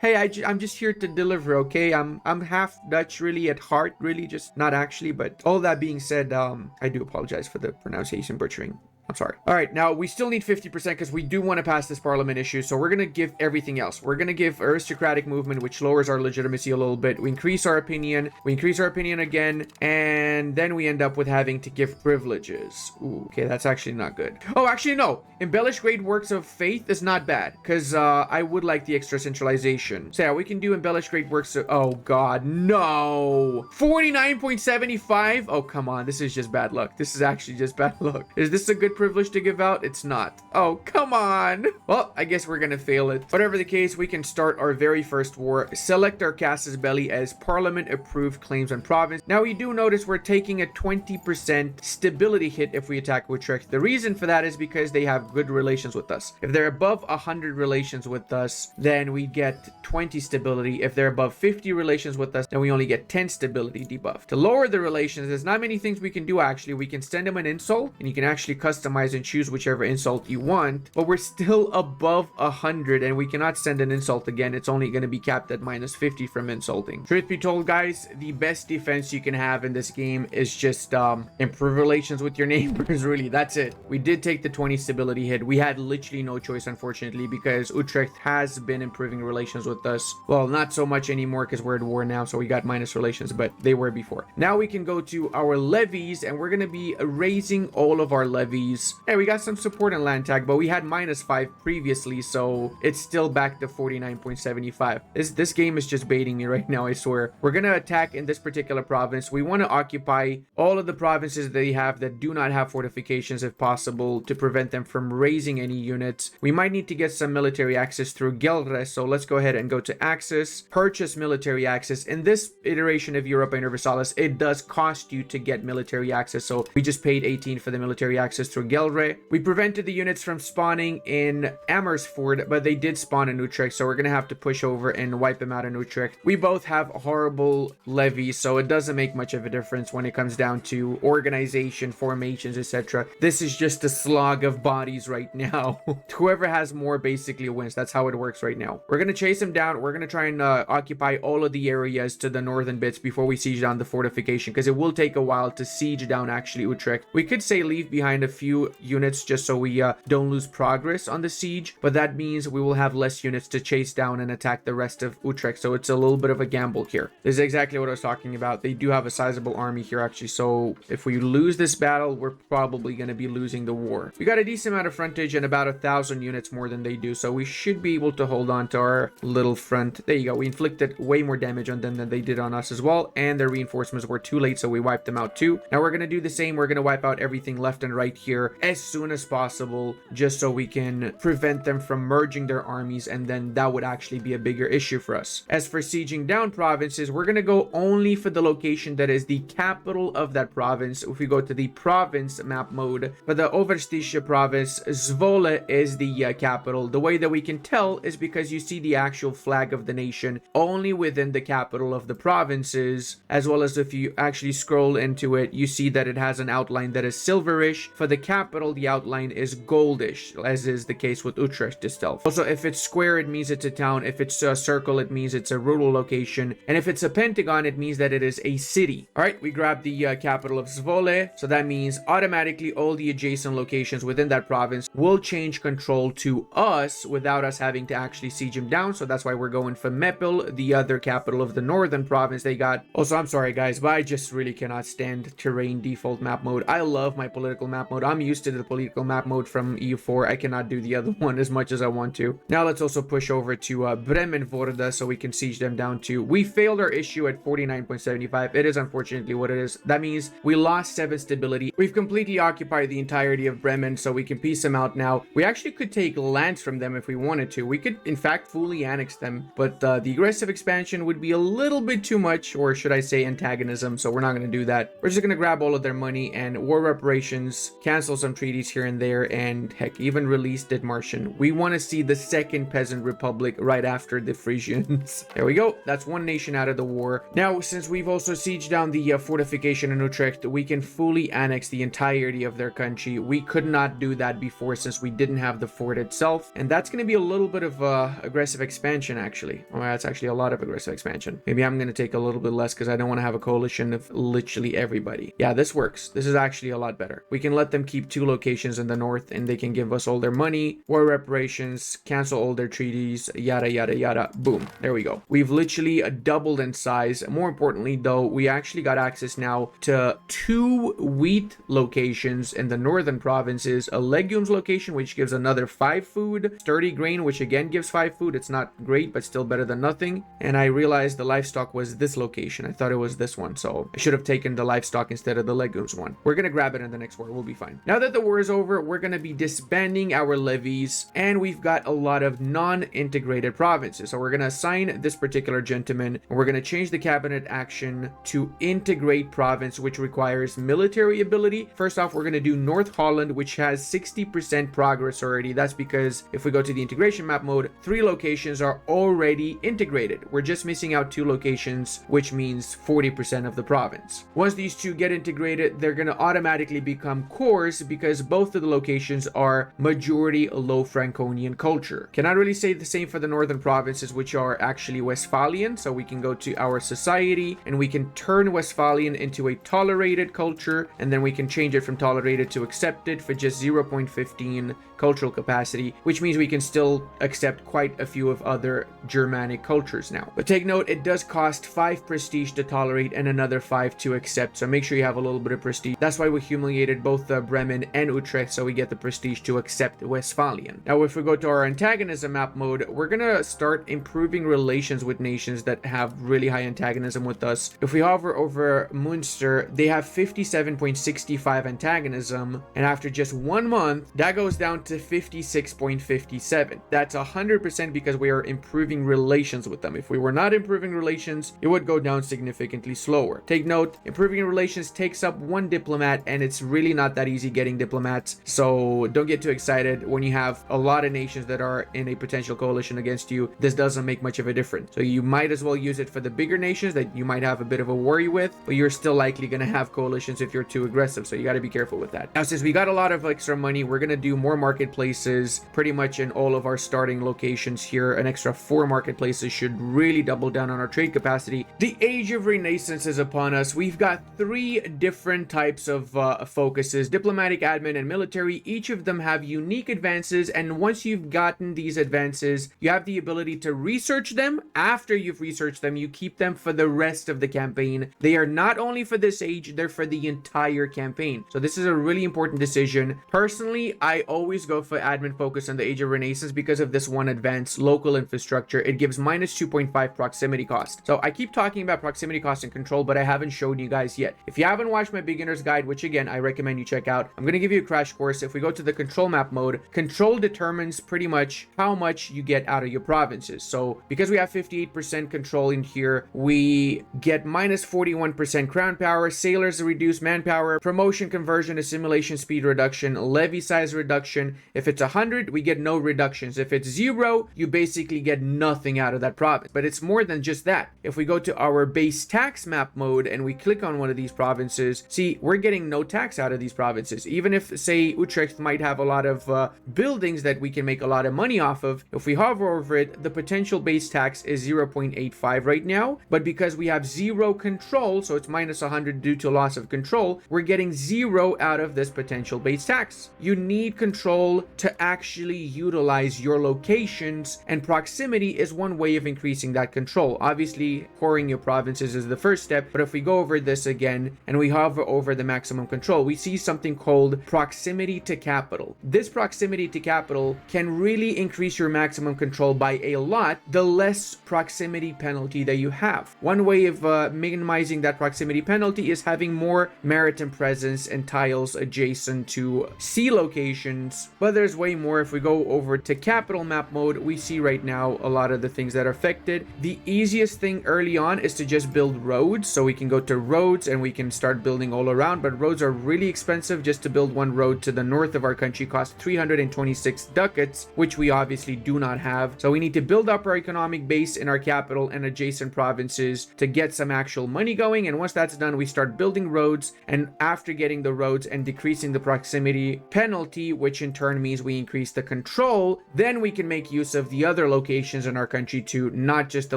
Hey, I'm just here to deliver, okay? I'm half Dutch really at heart, really, just not actually. But all that being said, I do apologize for the pronunciation butchering. I'm sorry. All right, now we still need 50% because we do want to pass this parliament issue. So we're going to give everything else. We're going to give aristocratic movement, which lowers our legitimacy a little bit. We increase our opinion. We increase our opinion again. And then we end up with having to give privileges. Ooh, okay, that's actually not good. Oh, actually, no. Embellish great works of faith is not bad, because I would like the extra centralization. So yeah, we can do embellish great works of... Oh, God, no. 49.75? Oh, come on. This is just bad luck. This is actually just bad luck. Is this a good privilege to give out? It's not. Oh, come on. Well, I guess we're gonna fail it. Whatever the case, we can start our very first war. Select our casus belli as parliament approved claims on province. Now we do notice we're taking a 20% stability hit if we attack Utrecht. The reason for that is because they have good relations with us. If they're above 100 relations with us, then we get 20 stability. If they're above 50 relations with us, then we only get 10 stability debuff. To lower the relations, there's not many things we can do actually. We can send them an insult, and you can actually customize and choose whichever insult you want, but we're still above 100 and we cannot send an insult again. It's only going to be capped at -50 from insulting. Truth be told, guys, the best defense you can have in this game is just improve relations with your neighbors. Really, that's it. We did take the 20 stability hit. We had literally no choice, unfortunately, because Utrecht has been improving relations with us. Well, not so much anymore because we're at war now, so we got minus relations, but they were before. Now we can go to our levies, and we're going to be raising all of our levies. Hey, we got some support in land tag, but we had -5 previously, so it's still back to 49.75. This game is just baiting me right now, I swear. We're gonna attack in this particular province. We want to occupy all of the provinces that they have that do not have fortifications if possible, to prevent them from raising any units. We might need to get some military access through Gelre, so let's go ahead and go to access, purchase military access. In this iteration of Europa Universalis, it does cost you to get military access, so we just paid 18 for the military access through Gelre. We prevented the units from spawning in Amersfoort, but they did spawn in Utrecht, so we're gonna have to push over and wipe them out in Utrecht. We both have horrible levies, so it doesn't make much of a difference when it comes down to organization, formations, etc. This is just a slog of bodies right now. Whoever has more basically wins. That's how it works right now. We're gonna chase them down. We're gonna try and occupy all of the areas to the northern bits before we siege down the fortification, because it will take a while to siege down actually Utrecht. We could say leave behind a few units just so we don't lose progress on the siege, but that means we will have less units to chase down and attack the rest of Utrecht, so it's a little bit of a gamble here. This is exactly what I was talking about. They do have a sizable army here actually, so if we lose this battle, we're probably going to be losing the war. We got a decent amount of frontage and about 1,000 units more than they do, so we should be able to hold on to our little front. There you go. We inflicted way more damage on them than they did on us as well, and their reinforcements were too late, so we wiped them out too. Now we're going to do the same. We're going to wipe out everything left and right here as soon as possible, just so we can prevent them from merging their armies, and then that would actually be a bigger issue for us. As for sieging down provinces, we're going to go only for the location that is the capital of that province. If we go to the province map mode, for the Overstische province, Zwolle is the capital. The way that we can tell is because you see the actual flag of the nation only within the capital of the provinces, as well as if you actually scroll into it, you see that it has an outline that is silverish. For the capital, the outline is goldish, as is the case with Utrecht itself. Also, if it's square, it means it's a town. If it's a circle, it means it's a rural location. And if it's a pentagon, it means that it is a city. All right, we grabbed the capital of Zwolle. So that means automatically all the adjacent locations within that province will change control to us without us having to actually siege them down. So that's why we're going for Meppel, the other capital of the northern province they got. Also, I'm sorry guys, but I just really cannot stand terrain default map mode. I love my political map mode. I'm used to the political map mode from EU4. I cannot do the other one as much as I want to. Now let's also push over to Bremen Vorda so we can siege them down to. We failed our issue at 49.75. It is unfortunately what it is. That means we lost 7 stability. We've completely occupied the entirety of Bremen, so we can piece them out now. We actually could take lands from them if we wanted to. We could in fact fully annex them, but the aggressive expansion would be a little bit too much, or should I say antagonism, so we're not going to do that. We're just going to grab all of their money and war reparations, cancel some treaties here and there, and heck, even release Dithmarschen. We want to see the second peasant republic right after the Frisians. There we go. That's one nation out of the war. Now, since we've also sieged down the fortification in Utrecht, we can fully annex the entirety of their country. We could not do that before since we didn't have the fort itself, and that's going to be a little bit of aggressive expansion actually. Oh, that's actually a lot of aggressive expansion. Maybe I'm going to take a little bit less because I don't want to have a coalition of literally everybody. Yeah, this works. This is actually a lot better. We can let them keep 2 locations in the north and they can give us all their money, war reparations, cancel all their treaties, yada yada yada. Boom, there we go. We've literally doubled in size. More importantly though, we actually got access now to 2 wheat locations in the northern provinces, a legumes location which gives another 5 food, sturdy grain which again gives 5 food. It's not great but still better than nothing. And I realized the livestock was this location. I thought it was this one, so I should have taken the livestock instead of the legumes one. We're gonna grab it in the next war. We'll be fine. Now that the war is over, we're gonna be disbanding our levies, and we've got a lot of non-integrated provinces. So we're gonna assign this particular gentleman, and we're gonna change the cabinet action to integrate province, which requires military ability. First off, we're gonna do North Holland, which has 60% progress already. That's because if we go to the integration map mode, 3 locations are already integrated. We're just missing out 2 locations, which means 40% of the province. Once these 2 get integrated, they're gonna automatically become cores because both of the locations are majority low Franconian culture. Cannot really say the same for the northern provinces, which are actually Westphalian. So we can go to our society and we can turn Westphalian into a tolerated culture, and then we can change it from tolerated to accepted for just 0.15 cultural capacity, which means we can still accept quite a few of other Germanic cultures now. But take note, it does cost 5 prestige to tolerate and another 5 to accept, so make sure you have a little bit of prestige. That's why we humiliated both Bremen and Utrecht, so we get the prestige to accept Westphalian. Now if we go to our antagonism map mode, we're gonna start improving relations with nations that have really high antagonism with us. If we hover over Munster, they have 57.65 antagonism, and after just 1 month, that goes down to 56.57. That's 100% because we are improving relations with them. If we were not improving relations, it would go down significantly slower. Take note, improving relations takes up 1 diplomat, and it's really not that easy getting diplomats, so don't get too excited when you have a lot of nations that are in a potential coalition against you. This doesn't make much of a difference, so you might as well use it for the bigger nations that you might have a bit of a worry with, but you're still likely going to have coalitions if you're too aggressive, so you got to be careful with that. Now since we got a lot of extra money, we're going to do more marketplaces pretty much in all of our starting locations here. An extra 4 marketplaces should really double down on our trade capacity. The age of renaissance is upon us. We've got 3 different types of focuses: diplomatic, admin, and military. Each of them have unique advances, and once you've gotten these advances, you have the ability to research them. After you've researched them, you keep them for the rest of the campaign. They are not only for this age, they're for the entire campaign. So this is a really important decision. Personally, I always go for admin focus on the Age of Renaissance because of this one advance, local infrastructure. It gives minus 2.5 proximity cost. So I keep talking about proximity cost and control, but I haven't showed you guys yet. If you haven't watched my beginner's guide, which again I recommend you check out, I'm going to give you a crash course. If we go to the control map mode, control determines pretty much how much you get out of your provinces. So because we have 58% control in here, we get minus 41% crown power, sailors reduce manpower, promotion conversion, assimilation speed reduction, levy size reduction. If it's 100, we get no reductions. If it's 0, you basically get nothing nothing out of that province. But it's more than just that. If we go to our base tax map mode and we click on one of these provinces, see, we're getting no tax out of these provinces. Even if, say, Utrecht might have a lot of buildings that we can make a lot of money off of, if we hover over it, the potential base tax is 0.85 right now. But because we have zero control, so it's minus 100 due to loss of control, we're getting zero out of this potential base tax. You need control to actually utilize your locations, and proximity is one way of increasing that control. Obviously, coring your provinces is the first step, but if we go over this again and we hover over the maximum control, we see something called proximity to capital. This proximity to capital can really increase your maximum control by a lot, the less proximity penalty that you have. One way of minimizing that proximity penalty is having more maritime presence and tiles adjacent to sea locations, but there's way more. If we go over to capital map mode, we see right now a lot of the things that are affected. The easiest thing early on is to just build roads, so we can go to roads and we can start building all around, but roads are really expensive. Just to build one road to the north of our country costs 326 ducats, which we obviously do not have. So we need to build up our economic base in our capital and adjacent provinces to get some actual money going, and once that's done, we start building roads, and after getting the roads and decreasing the proximity penalty, which in turn means we increase the control, then we can make use of the other locations in our country too, not just the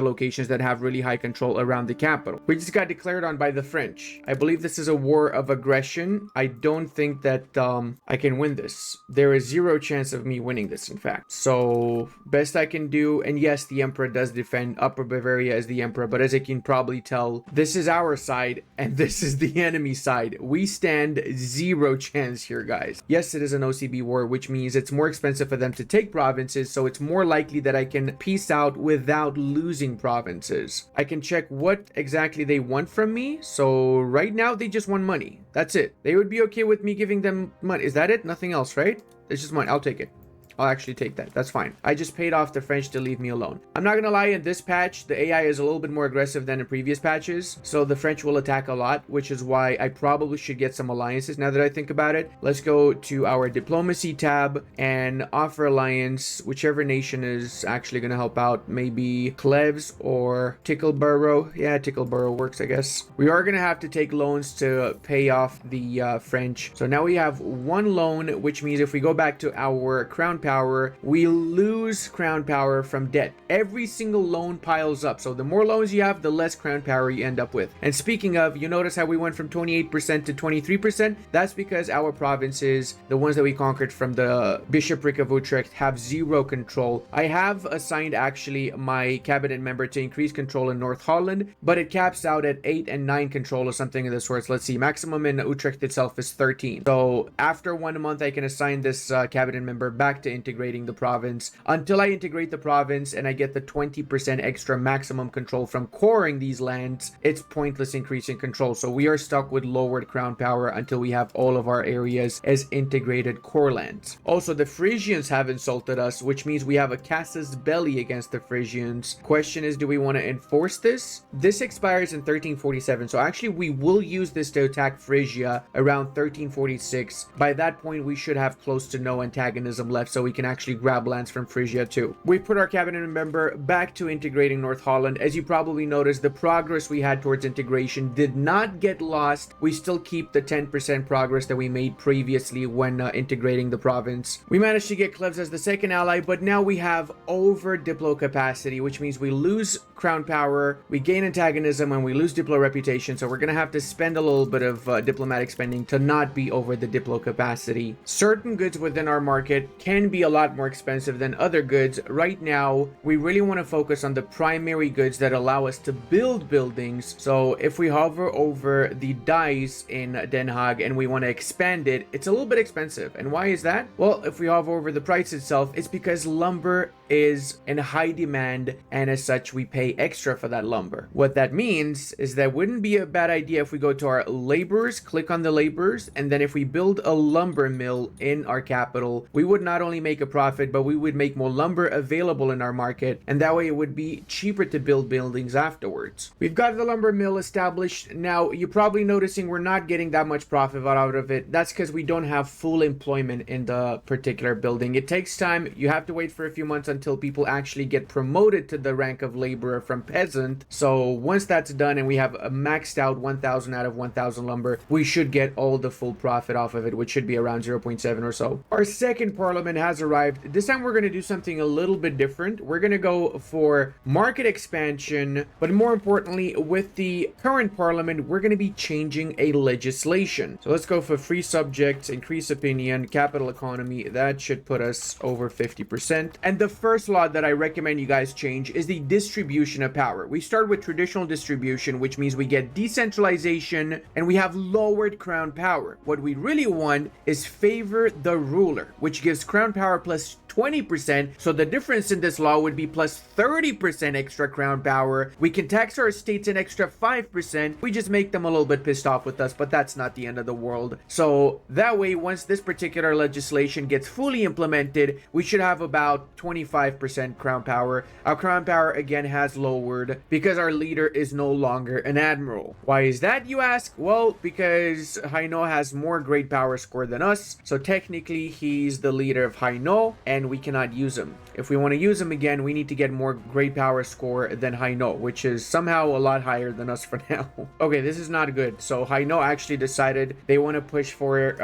locations that have really high control around the capital. We just got declared on by the French. I believe this is a war of aggression. I don't think that I can win this. There is zero chance of me winning this, in fact. So best I can do, and yes, the Emperor does defend Upper Bavaria as the Emperor, but as you can probably tell, this is our side and this is the enemy side. We stand zero chance here, guys. Yes, it is an OCB war, which means it's more expensive for them to take provinces, so it's more likely that I can peace out without losing provinces. I can check what exactly they want from me. So right now they just want money. That's it. They would be okay with me giving them money. Is that it? Nothing else, right? It's just money. I'll take it. I'll actually take that. That's fine. I just paid off the French to leave me alone. I'm not gonna lie, in this patch, the AI is a little bit more aggressive than in previous patches, so the French will attack a lot, which is why I probably should get some alliances now that I think about it. Let's go to our diplomacy tab and offer alliance, whichever nation is actually gonna help out. Maybe Cleves or Tickleborough. Yeah, Tickleborough works, I guess. We are gonna have to take loans to pay off the French. So now we have one loan, which means if we go back to our crown power, we lose crown power from debt. Every single loan piles up, so the more loans you have, the less crown power you end up with. And speaking of, you notice how we went from 28% to 23%? That's because our provinces, the ones that we conquered from the bishopric of Utrecht, have zero control. I have assigned actually my cabinet member to increase control in North Holland, but it caps out at 8 and 9 control or something of the sorts. Let's see, maximum in Utrecht itself is 13. So after 1 month, I can assign this cabinet member back to integrating the province. Until I integrate the province and I get the 20% extra maximum control from coring these lands, it's pointless increasing control. So we are stuck with lowered crown power until we have all of our areas as integrated core lands. Also, the Frisians have insulted us, which means we have a casus belli against the Frisians. Question is, do we want to enforce this? This expires in 1347, so actually we will use this to attack Frisia around 1346. By that point, we should have close to no antagonism left, so we can actually grab lands from Frisia too. We put our cabinet member back to integrating North Holland. As you probably noticed, the progress we had towards integration did not get lost. We still keep the 10% progress that we made previously when integrating the province. We managed to get Cleves as the second ally, but now we have over diplo capacity, which means we lose crown power, we gain antagonism, and we lose diplo reputation. So we're gonna have to spend a little bit of diplomatic spending to not be over the diplo capacity. Certain goods within our market can be a lot more expensive than other goods. Right now, we really want to focus on the primary goods that allow us to build buildings. So if we hover over the dice in Den Haag and we want to expand it, it's a little bit expensive. And why is that? Well, if we hover over the price itself, it's because lumber is in high demand, and as such we pay extra for that lumber. What that means is that wouldn't be a bad idea if we go to our laborers, click on the laborers, and then if we build a lumber mill in our capital, we would not only make a profit, but we would make more lumber available in our market, and that way it would be cheaper to build buildings afterwards. We've got the lumber mill established. Now, you're probably noticing we're not getting that much profit out of it. That's because we don't have full employment in the particular building. It takes time. You have to wait for a few months until people actually get promoted to the rank of laborer from peasant. So once that's done and we have a maxed out 1,000 out of 1,000 lumber, we should get all the full profit off of it, which should be around 0.7 or so. Our second parliament has arrived. This time we're going to do something a little bit different. We're going to go for market expansion, but more importantly, with the current parliament, we're going to be changing a legislation. So let's go for free subjects, increase opinion, capital economy. That should put us over 50%. And the first law that I recommend you guys change is the distribution of power. We start with traditional distribution, which means we get decentralization and we have lowered crown power. What we really want is favor the ruler, which gives crown power plus 20%. So the difference in this law would be plus 30% extra crown power. We can tax our states an extra 5%. We just make them a little bit pissed off with us, but that's not the end of the world. So that way, once this particular legislation gets fully implemented, we should have about 25% crown power. Our crown power again has lowered because our leader is no longer an admiral. Why is that, you ask? Well, because Hainaut has more great power score than us. So technically he's the leader of Hainaut and we cannot use him. If we want to use him again, we need to get more great power score than Hainaut, which is somehow a lot higher than us for now. Okay, this is not good. So Hainaut actually decided they want to push for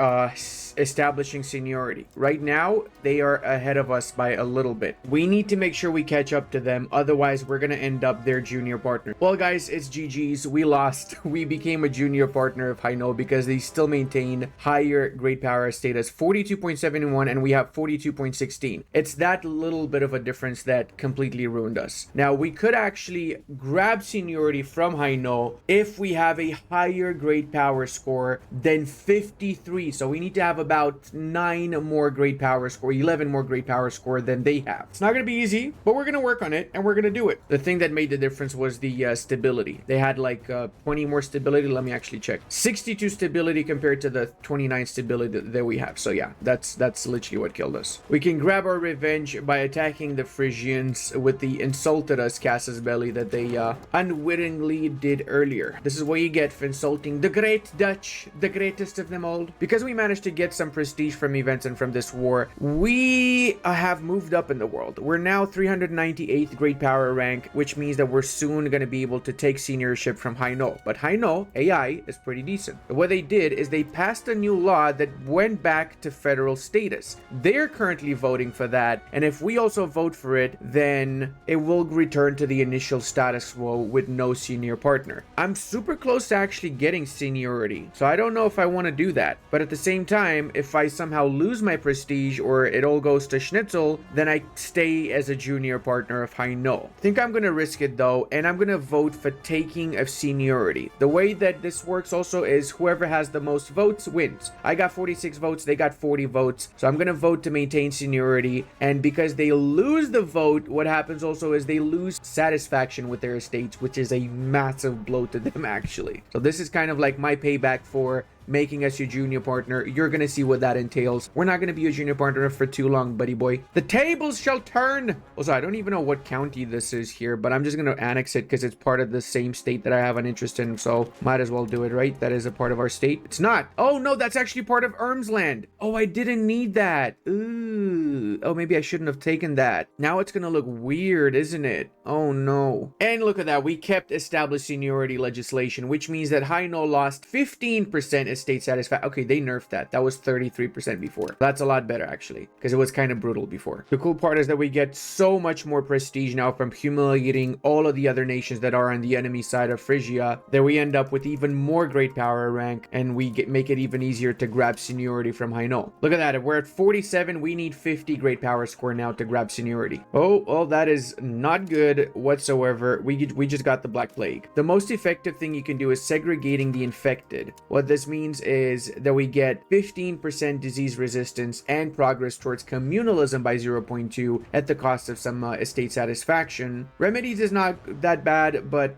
establishing seniority. Right now, they are ahead of us by a little bit. We need to make sure we catch up to them. Otherwise, we're going to end up their junior partner. Well, guys, it's GG's. We lost. We became a junior partner of Hainaut because they still maintain higher great power status, 42.71, and we have 42.16. It's that little bit of a difference that completely ruined us. Now, we could actually grab seniority from Hainaut if we have a higher great power score than 53. So we need to have about 9 more great power score, 11 more great power score than they have. It's not going to be easy, but we're going to work on it and we're going to do it. The thing that made the difference was the stability. They had like 20 more stability. Let me actually check. 62 stability compared to the 29 stability that we have. So yeah, that's literally what killed us. We can grab our revenge by attacking the Frisians with the insulted us Casus Belli that they unwittingly did earlier. This is what you get for insulting the great Dutch, the greatest of them all. Because we managed to get some prestige from events and from this war, we have moved up in the world. We're now 398th great power rank, which means that we're soon going to be able to take seniorship from Hainaut. But Hainaut, AI, is pretty decent. But what they did is they passed a new law that went back to federal status. They're currently voting for that, and if we also vote for it, then it will return to the initial status quo with no senior partner. I'm super close to actually getting seniority, so I don't know if I want to do that. But at the same time, if I somehow lose my prestige or it all goes to Schnitzel, then I stay as a junior partner of Hainaut. I think I'm going to risk it though, and I'm going to vote for taking of seniority. The way that this works also is whoever has the most votes wins. I got 46 votes, they got 40 votes, so I'm going to vote to maintain seniority. And because they lose the vote, what happens also is they lose satisfaction with their estates, which is a massive blow to them actually. So this is kind of like my payback for making us your junior partner. You're gonna see what that entails. We're not gonna be a junior partner for too long, buddy boy. The tables shall turn. Also, I don't even know what county this is here, but I'm just gonna annex it because it's part of the same state that I have an interest in, so might as well do it, right? That is a part of our state. It's not. Oh no, that's actually part of Ermsland. Oh, I didn't need that. Ooh. Oh, maybe I shouldn't have taken that. Now it's gonna look weird, isn't it? Oh no. And look at that. We kept established seniority legislation, which means that Hainaut lost 15% state satisfaction. Okay, they nerfed that. That was 33% before. That's a lot better actually, because it was kind of brutal before. The cool part is that we get so much more prestige now from humiliating all of the other nations that are on the enemy side of Phrygia, that we end up with even more great power rank, and we make it even easier to grab seniority from Hainaut. Look at that. If we're at 47, we need 50 great power score now to grab seniority. Oh, well, that is not good whatsoever. We just got the Black Plague. The most effective thing you can do is segregating the infected. What this means means is that we get 15% disease resistance and progress towards communalism by 0.2 at the cost of some estate satisfaction. Remedies is not that bad, but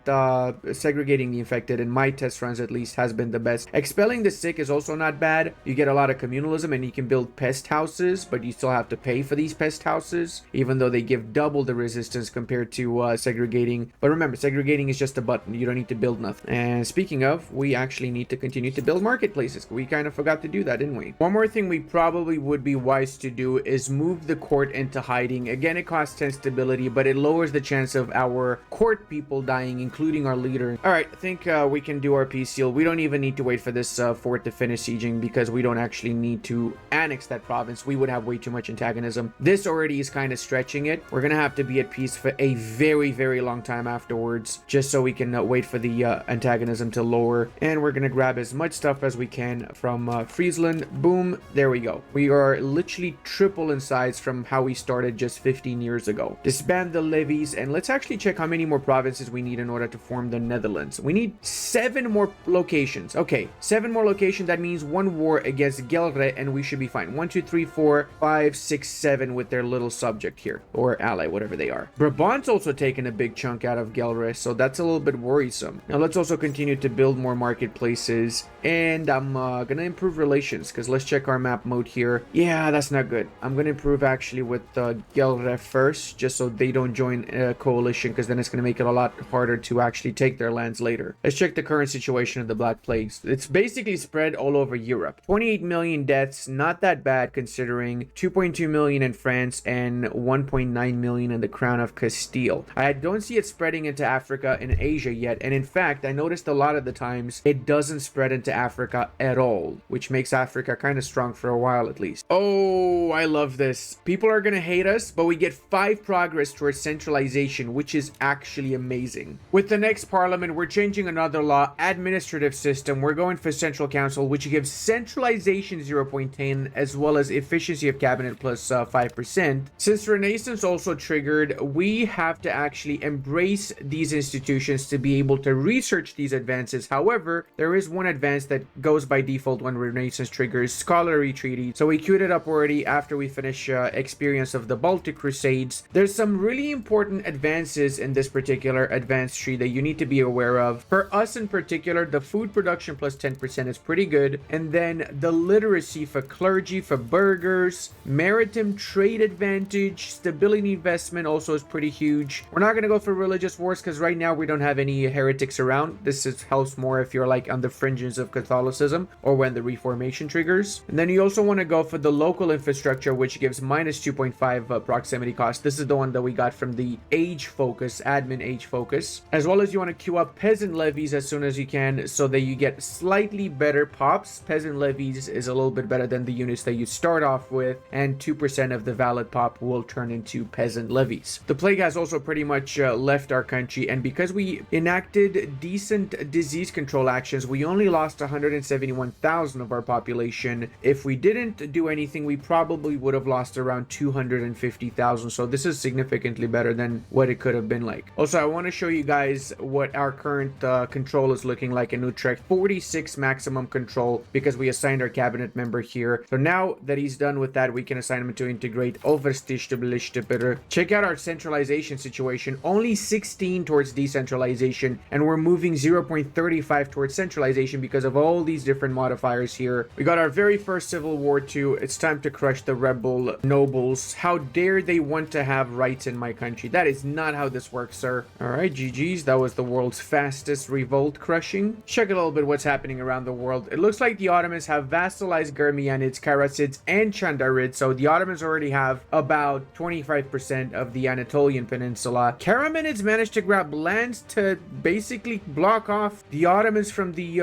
segregating the infected, in my test runs at least, has been the best. Expelling the sick is also not bad. You get a lot of communalism and you can build pest houses, but you still have to pay for these pest houses, even though they give double the resistance compared to segregating. But remember, segregating is just a button. You don't need to build nothing. And speaking of, we actually need to continue to build marketplaces. We kind of forgot to do that, didn't we? One more thing we probably would be wise to do is move the court into hiding. Again, it costs 10 stability, but it lowers the chance of our court people dying, including our leader. All right, I think we can do our peace seal. We don't even need to wait for this fort to finish sieging, because we don't actually need to annex that province. We would have way too much antagonism. This already is kind of stretching it. We're gonna have to be at peace for a very, very long time afterwards, just so we can wait for the antagonism to lower. And we're gonna grab as much stuff as we can from Friesland. Boom, there we go. We are literally triple in size from how we started just 15 years ago. Disband the levies, and let's actually check how many more provinces we need in order to form the Netherlands. We need 7 more locations. Okay, 7 more locations. That means 1 war against Gelre, and we should be fine. 1, 2, 3, 4, 5, 6, 7 with their little subject here, or ally, whatever they are. Brabant's also taken a big chunk out of Gelre, so that's a little bit worrisome. Now let's also continue to build more marketplaces, and I'm gonna improve relations, because let's check our map mode here. Yeah, that's not good. I'm gonna improve actually with Gelre first, just so they don't join a coalition, because then it's gonna make it a lot harder to actually take their lands later. Let's check the current situation of the Black Plagues. It's basically spread all over Europe. 28 million deaths, not that bad considering. 2.2 million in France and 1.9 million in the Crown of Castile. I don't see it spreading into Africa and Asia yet, and in fact I noticed a lot of the times it doesn't spread into Africa at all, which makes Africa kind of strong for a while at least. Oh, I love this. People are gonna hate us, but we get 5 progress towards centralization, which is actually amazing. With the next parliament, we're changing another law, administrative system. We're going for central council, which gives centralization 0.10 as well as efficiency of cabinet plus 5%. Since Renaissance also triggered, we have to actually embrace these institutions to be able to research these advances. However, there is one advance that goes by default when Renaissance triggers, scholarly treaty. So we queued it up already after we finish experience of the Baltic Crusades. There's some really important advances in this particular advanced tree that you need to be aware of. For us in particular, the food production plus 10% is pretty good. And then the literacy for clergy, for burghers, maritime trade advantage, stability investment also is pretty huge. We're not going to go for religious wars because right now we don't have any heretics around. This helps more if you're like on the fringes of Catholicism or when the Reformation triggers. And then you also want to go for the local infrastructure, which gives minus 2.5 proximity cost. This is the one that we got from the age focus, admin age focus. As well as you want to queue up peasant levies as soon as you can so that you get slightly better pops. Peasant levies is a little bit better than the units that you start off with, and 2% of the valid pop will turn into peasant levies. The plague has also pretty much left our country, and because we enacted decent disease control actions, we only lost 171,000 of our population. If we didn't do anything, we probably would have lost around 250,000. So this is significantly better than what it could have been like. Also, I want to show you guys what our current control is looking like in Utrecht. 46 maximum control because we assigned our cabinet member here. So now that he's done with that, we can assign him to integrate Overstichtability. Check out our centralization situation. Only 16 towards decentralization, and we're moving 0.35 towards centralization because of all these different modifiers here. We got our very first civil war too. It's time to crush the rebel nobles. How dare they want to have rights in my country? That is not how this works, sir. All right, GG's. That was the world's fastest revolt crushing. Check a little bit what's happening around the world. It looks like the Ottomans have vassalized Germanids, Karatsids, and Chandarids. So the Ottomans already have about 25% of the Anatolian Peninsula. Karamanids managed to grab lands to basically block off the Ottomans from the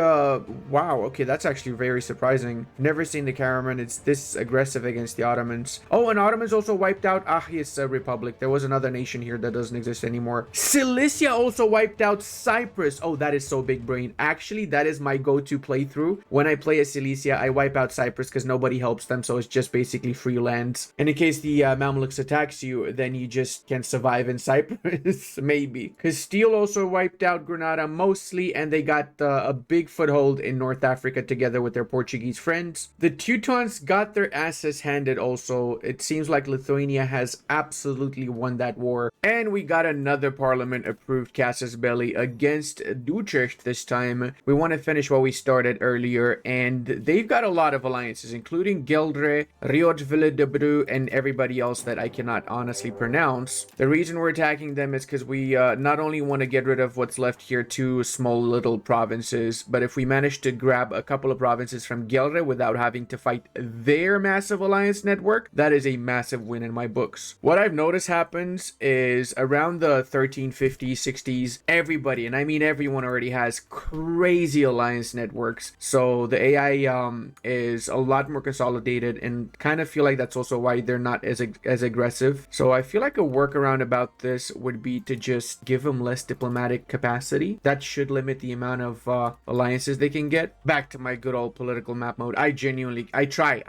wow, okay, that's actually very surprising. Never seen the Karamanids this aggressive against the Ottomans. Oh, and Ottomans also wiped out Ahios Republic. There was another nation here that doesn't exist anymore. Cilicia also wiped out Cyprus. Oh, that is so big brain. Actually, that is my go-to playthrough. When I play as Cilicia, I wipe out Cyprus because nobody helps them, so it's just basically free lands. And in case the Mamluks attacks you, then you just can survive in Cyprus. Maybe. Castile also wiped out Granada mostly, and they got a big foothold in North North Africa together with their Portuguese friends. The Teutons got their asses handed also. It seems like Lithuania has absolutely won that war. And we got another parliament approved casus belli against Utrecht this time. We want to finish what we started earlier, and they've got a lot of alliances, including Geldre, Riodville de Bru, and everybody else that I cannot honestly pronounce. The reason we're attacking them is because we not only want to get rid of what's left here, two small little provinces, but if we manage to grab a couple of provinces from Geldre without having to fight their massive alliance network, that is a massive win in my books. What I've noticed happens is around the 1350s, 60s, everybody, and I mean everyone, already has crazy alliance networks. So the AI is a lot more consolidated, and kind of feel like that's also why they're not as aggressive. So I feel like a workaround about this would be to just give them less diplomatic capacity. That should limit the amount of alliances they can get. Back to my good old political map mode. I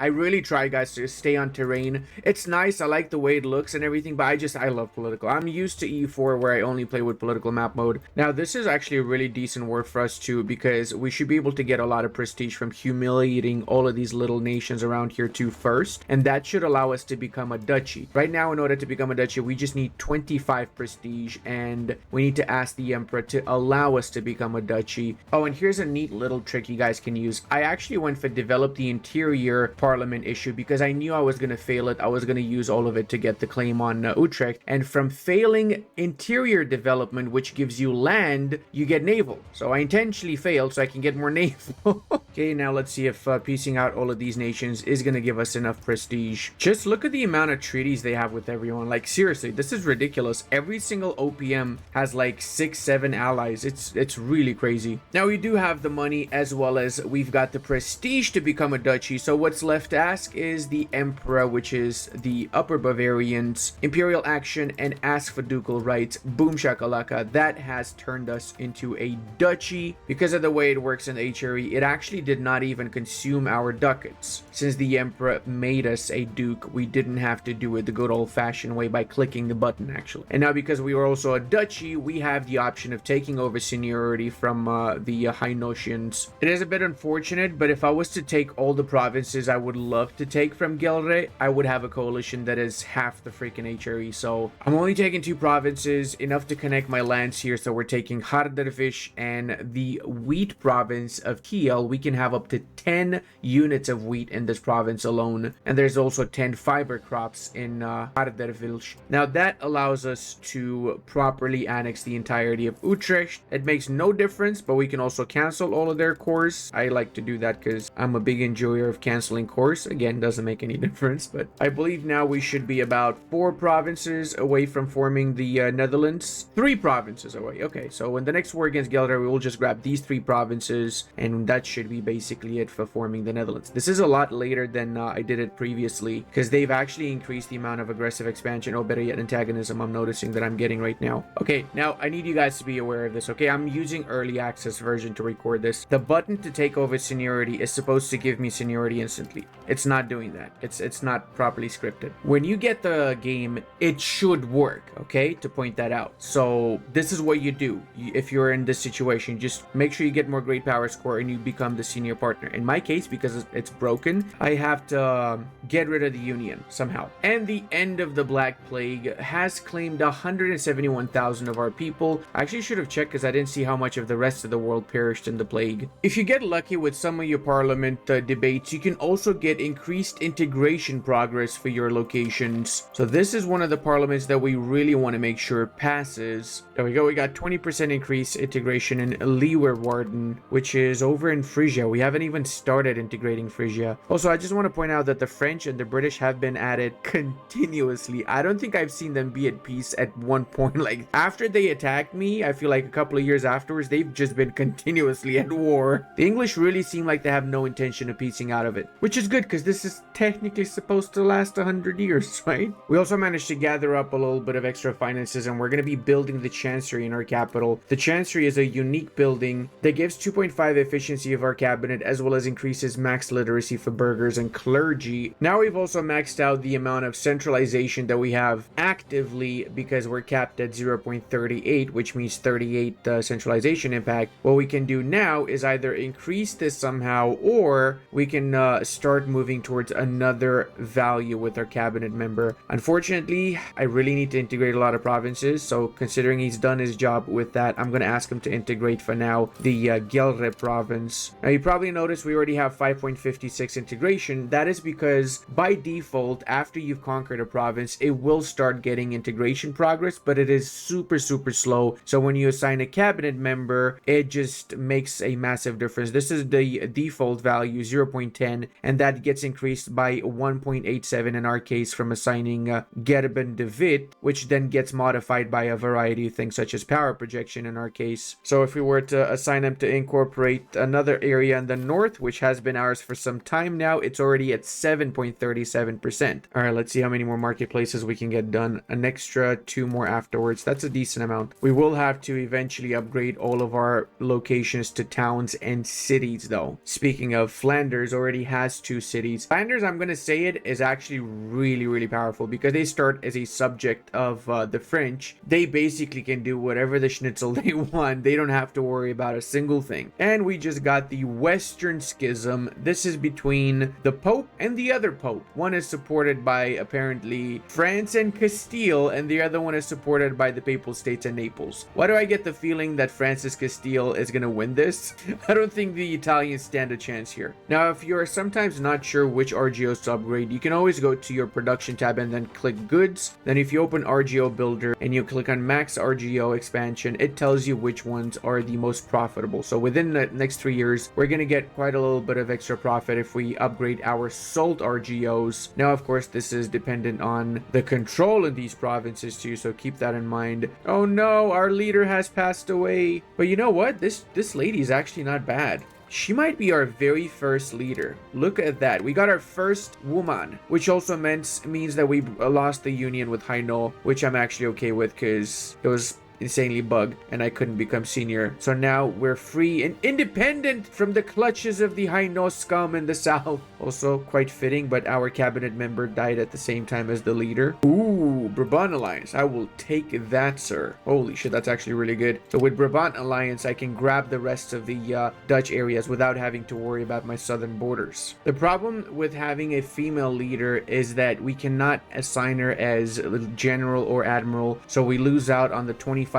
really try, guys, to stay on terrain. It's nice. I like the way it looks and everything, but I love political. I'm used to EU4 where I only play with political map mode. Now this is actually a really decent war for us too, because we should be able to get a lot of prestige from humiliating all of these little nations around here too first, and that should allow us to become a duchy. Right now, in order to become a duchy, we just need 25 prestige, and we need to ask the emperor to allow us to become a duchy. Oh, and here's a neat little trick you guys can use. I actually went for develop the interior parliament issue because I knew I was going to fail it. I was going to use all of it to get the claim on Utrecht, and from failing interior development, which gives you land, you get naval. So I intentionally failed so I can get more naval. Okay, now let's see if piecing out all of these nations is going to give us enough prestige. Just look at the amount of treaties they have with everyone. Like, seriously, this is ridiculous. Every single OPM has like 6-7 allies. It's really crazy. Now we do have the money, as well as we've got the prestige to become a duchy. So what's left to ask is the emperor, which is the Upper Bavarians, imperial action, and ask for ducal rights. Boom shakalaka. That has turned us into a duchy. Because of the way it works in HRE, it actually did not even consume our ducats. Since the emperor made us a duke, we didn't have to do it the good old-fashioned way by clicking the button, actually. And now because we were also a duchy, we have the option of taking over seniority from the Hainosians. It is a bit unfortunate, but if I was to take all the provinces I would love to take from Gelre, I would have a coalition that is half the freaking HRE. So I'm only taking 2 provinces, enough to connect my lands here. So we're taking Hardervish and the wheat province of Kiel. We can have up to 10 units of wheat in this province alone, and there's also 10 fiber crops in Harderwilsch. Now that allows us to properly annex the entirety of Utrecht. It makes no difference, but we can also cancel all of their cores. I like to do that because I'm a big enjoyer of canceling cores. Again, doesn't make any difference, but I believe now we should be about 4 provinces away from forming the Netherlands. 3 provinces away. Okay, so in the next war against Gelder, we will just grab these 3 provinces, and that should be basically it for forming the Netherlands. This is a lot later than I did it previously, because they've actually increased the amount of aggressive expansion, or better yet, antagonism I'm noticing that I'm getting right now. Okay, now I need you guys to be aware of this, okay? I'm using early access version to record this. The button to take over seniority is supposed to give me seniority instantly. It's not doing that. It's not properly scripted. When you get the game, it should work, okay? To point that out. So this is what you do. If you're in this situation, just make sure you get more great power score and you become the senior partner. In my case, because it's broken, I have to get rid of the Union somehow. And the end of the Black Plague has claimed 171,000 of our people. I actually should have checked because I didn't see how much of the rest of the world perished in the plague. If you get lucky with some of your parliament debates, you can also get increased integration progress for your locations. So this is one of the parliaments that we really want to make sure passes. There we go. We got 20% increase integration in Leeuwarden, which is over in Frisia. We haven't even started integrating Frisia. Also, I just want to point out that the French and the British have been added continuously. I don't think I've seen them be at peace at one point. Like, after they attacked me, I feel like a couple of years afterwards, they've just been continuously at war. The English really seem like they have no intention of piecing out of it, which is good because this is technically supposed to last 100 years, right? We also managed to gather up a little bit of extra finances, and we're going to be building the Chancery in our capital. The Chancery is a unique building that gives 2.5 efficiency of our cabinet, as well as increases max literacy for burghers and clergy. Now we've also maxed out the amount of centralization that we have actively because we're capped at 0.38, which means 38 centralization impact. What we can do now is either either increase this somehow, or we can start moving towards another value with our cabinet member. Unfortunately, I really need to integrate a lot of provinces, so considering he's done his job with that, I'm going to ask him to integrate for now the Gelre province. Now, you probably noticed we already have 5.56 integration. That is because by default, after you've conquered a province, it will start getting integration progress, but it is super slow. So when you assign a cabinet member, it just makes a massive difference. This is the default value, 0.10, and that gets increased by 1.87 in our case from assigning Gerben de Witt, which then gets modified by a variety of things such as power projection in our case. So if we were to assign them to incorporate another area in the north, which has been ours for some time now, it's already at 7.37%. All right, let's see how many more marketplaces we can get done. An extra 2 more afterwards. That's a decent amount. We will have to eventually upgrade all of our locations to towns and cities though. Speaking of, Flanders already has 2 cities. Flanders, I'm going to say it, is actually really powerful because they start as a subject of the French. They basically can do whatever the schnitzel they want. They don't have to worry about a single thing. And we just got the Western Schism. This is between the Pope and the other Pope. One is supported by apparently France and Castile, and the other one is supported by the Papal States and Naples. Why do I get the feeling that Francis Castile is going to win this? I don't think the Italians stand a chance here. Now, if you're sometimes not sure which RGOs to upgrade, you can always go to your production tab and then click goods. Then if you open RGO builder and you click on max RGO expansion, it tells you which ones are the most profitable. So within the next 3 years, we're going to get quite a little bit of extra profit if we upgrade our salt RGOs. Now, of course, this is dependent on the control in these provinces too, so keep that in mind. Oh no, our leader has passed away. But you know what? This lady is actually not bad. She might be our very first leader. Look at that. We got our first woman, which also means that we lost the union with Hainaut, which I'm actually okay with because it was insanely bugged and I couldn't become senior. So now we're free and independent from the clutches of the Hainaut scum in the south. Also quite fitting, but our cabinet member died at the same time as the leader. Ooh, Brabant Alliance. I will take that, sir. Holy shit, that's actually really good. So with Brabant Alliance, I can grab the rest of the Dutch areas without having to worry about my southern borders. The problem with having a female leader is that we cannot assign her as general or admiral, so we lose out on the 25%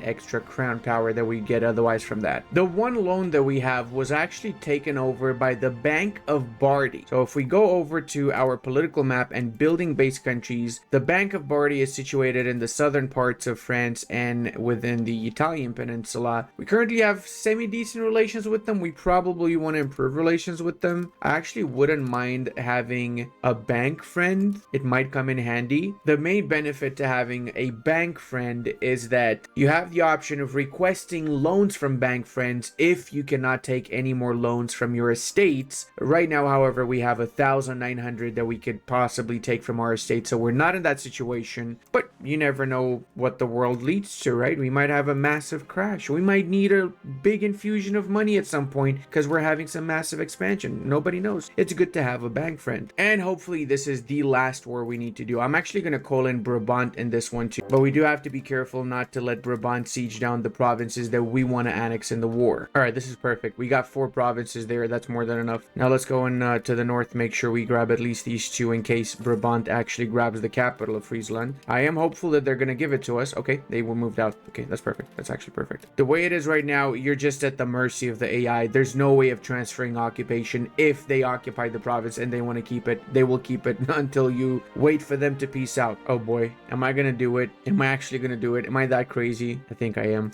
extra crown power that we get otherwise from that. The one loan that we have was actually taken over by the Bank of Bardi. So if we go over to our political map and building based countries, the Bank of Bardi is situated in the southern parts of France and within the Italian peninsula. We currently have semi-decent relations with them. We probably want to improve relations with them. I actually wouldn't mind having a bank friend. It might come in handy. The main benefit to having a bank friend is that you have the option of requesting loans from bank friends if you cannot take any more loans from your estates. Right now, however, we have 1,900 that we could possibly take from our estate, so we're not in that situation. But you never know what the world leads to, right? We might have a massive crash. We might need a big infusion of money at some point because we're having some massive expansion. Nobody knows. It's good to have a bank friend. And hopefully this is the last war we need to do. I'm actually going to call in Brabant in this one too, but we do have to be careful not to let Brabant siege down the provinces that we want to annex in the war. All right, this is perfect. We got 4 provinces there. That's more than enough. Now let's go in to the north, make sure we grab at least these 2 in case Brabant actually grabs the capital of Friesland. I am hopeful that they're going to give it to us. Okay, they were moved out. Okay, that's perfect. That's actually perfect. The way it is right now, you're just at the mercy of the AI. There's no way of transferring occupation. If they occupy the province and they want to keep it, they will keep it until you wait for them to peace out. Oh boy, am I going to do it? Am I actually going to do it? Am I that crazy? I think I am.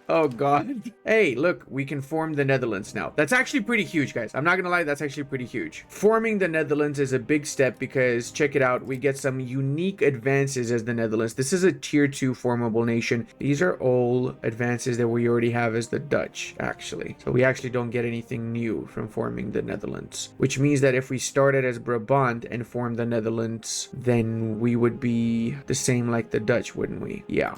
Oh god. Hey, look, we can form the Netherlands now. That's actually pretty huge, guys. I'm not gonna lie, that's actually pretty huge. Forming the Netherlands is a big step because, check it out, we get some unique advances as the Netherlands. This is a tier 2 formable nation. These are all advances that we already have as the Dutch, actually. So we actually don't get anything new from forming the Netherlands, which means that if we started as Brabant and formed the Netherlands, then we would be the same like the Dutch, wouldn't we? Yeah.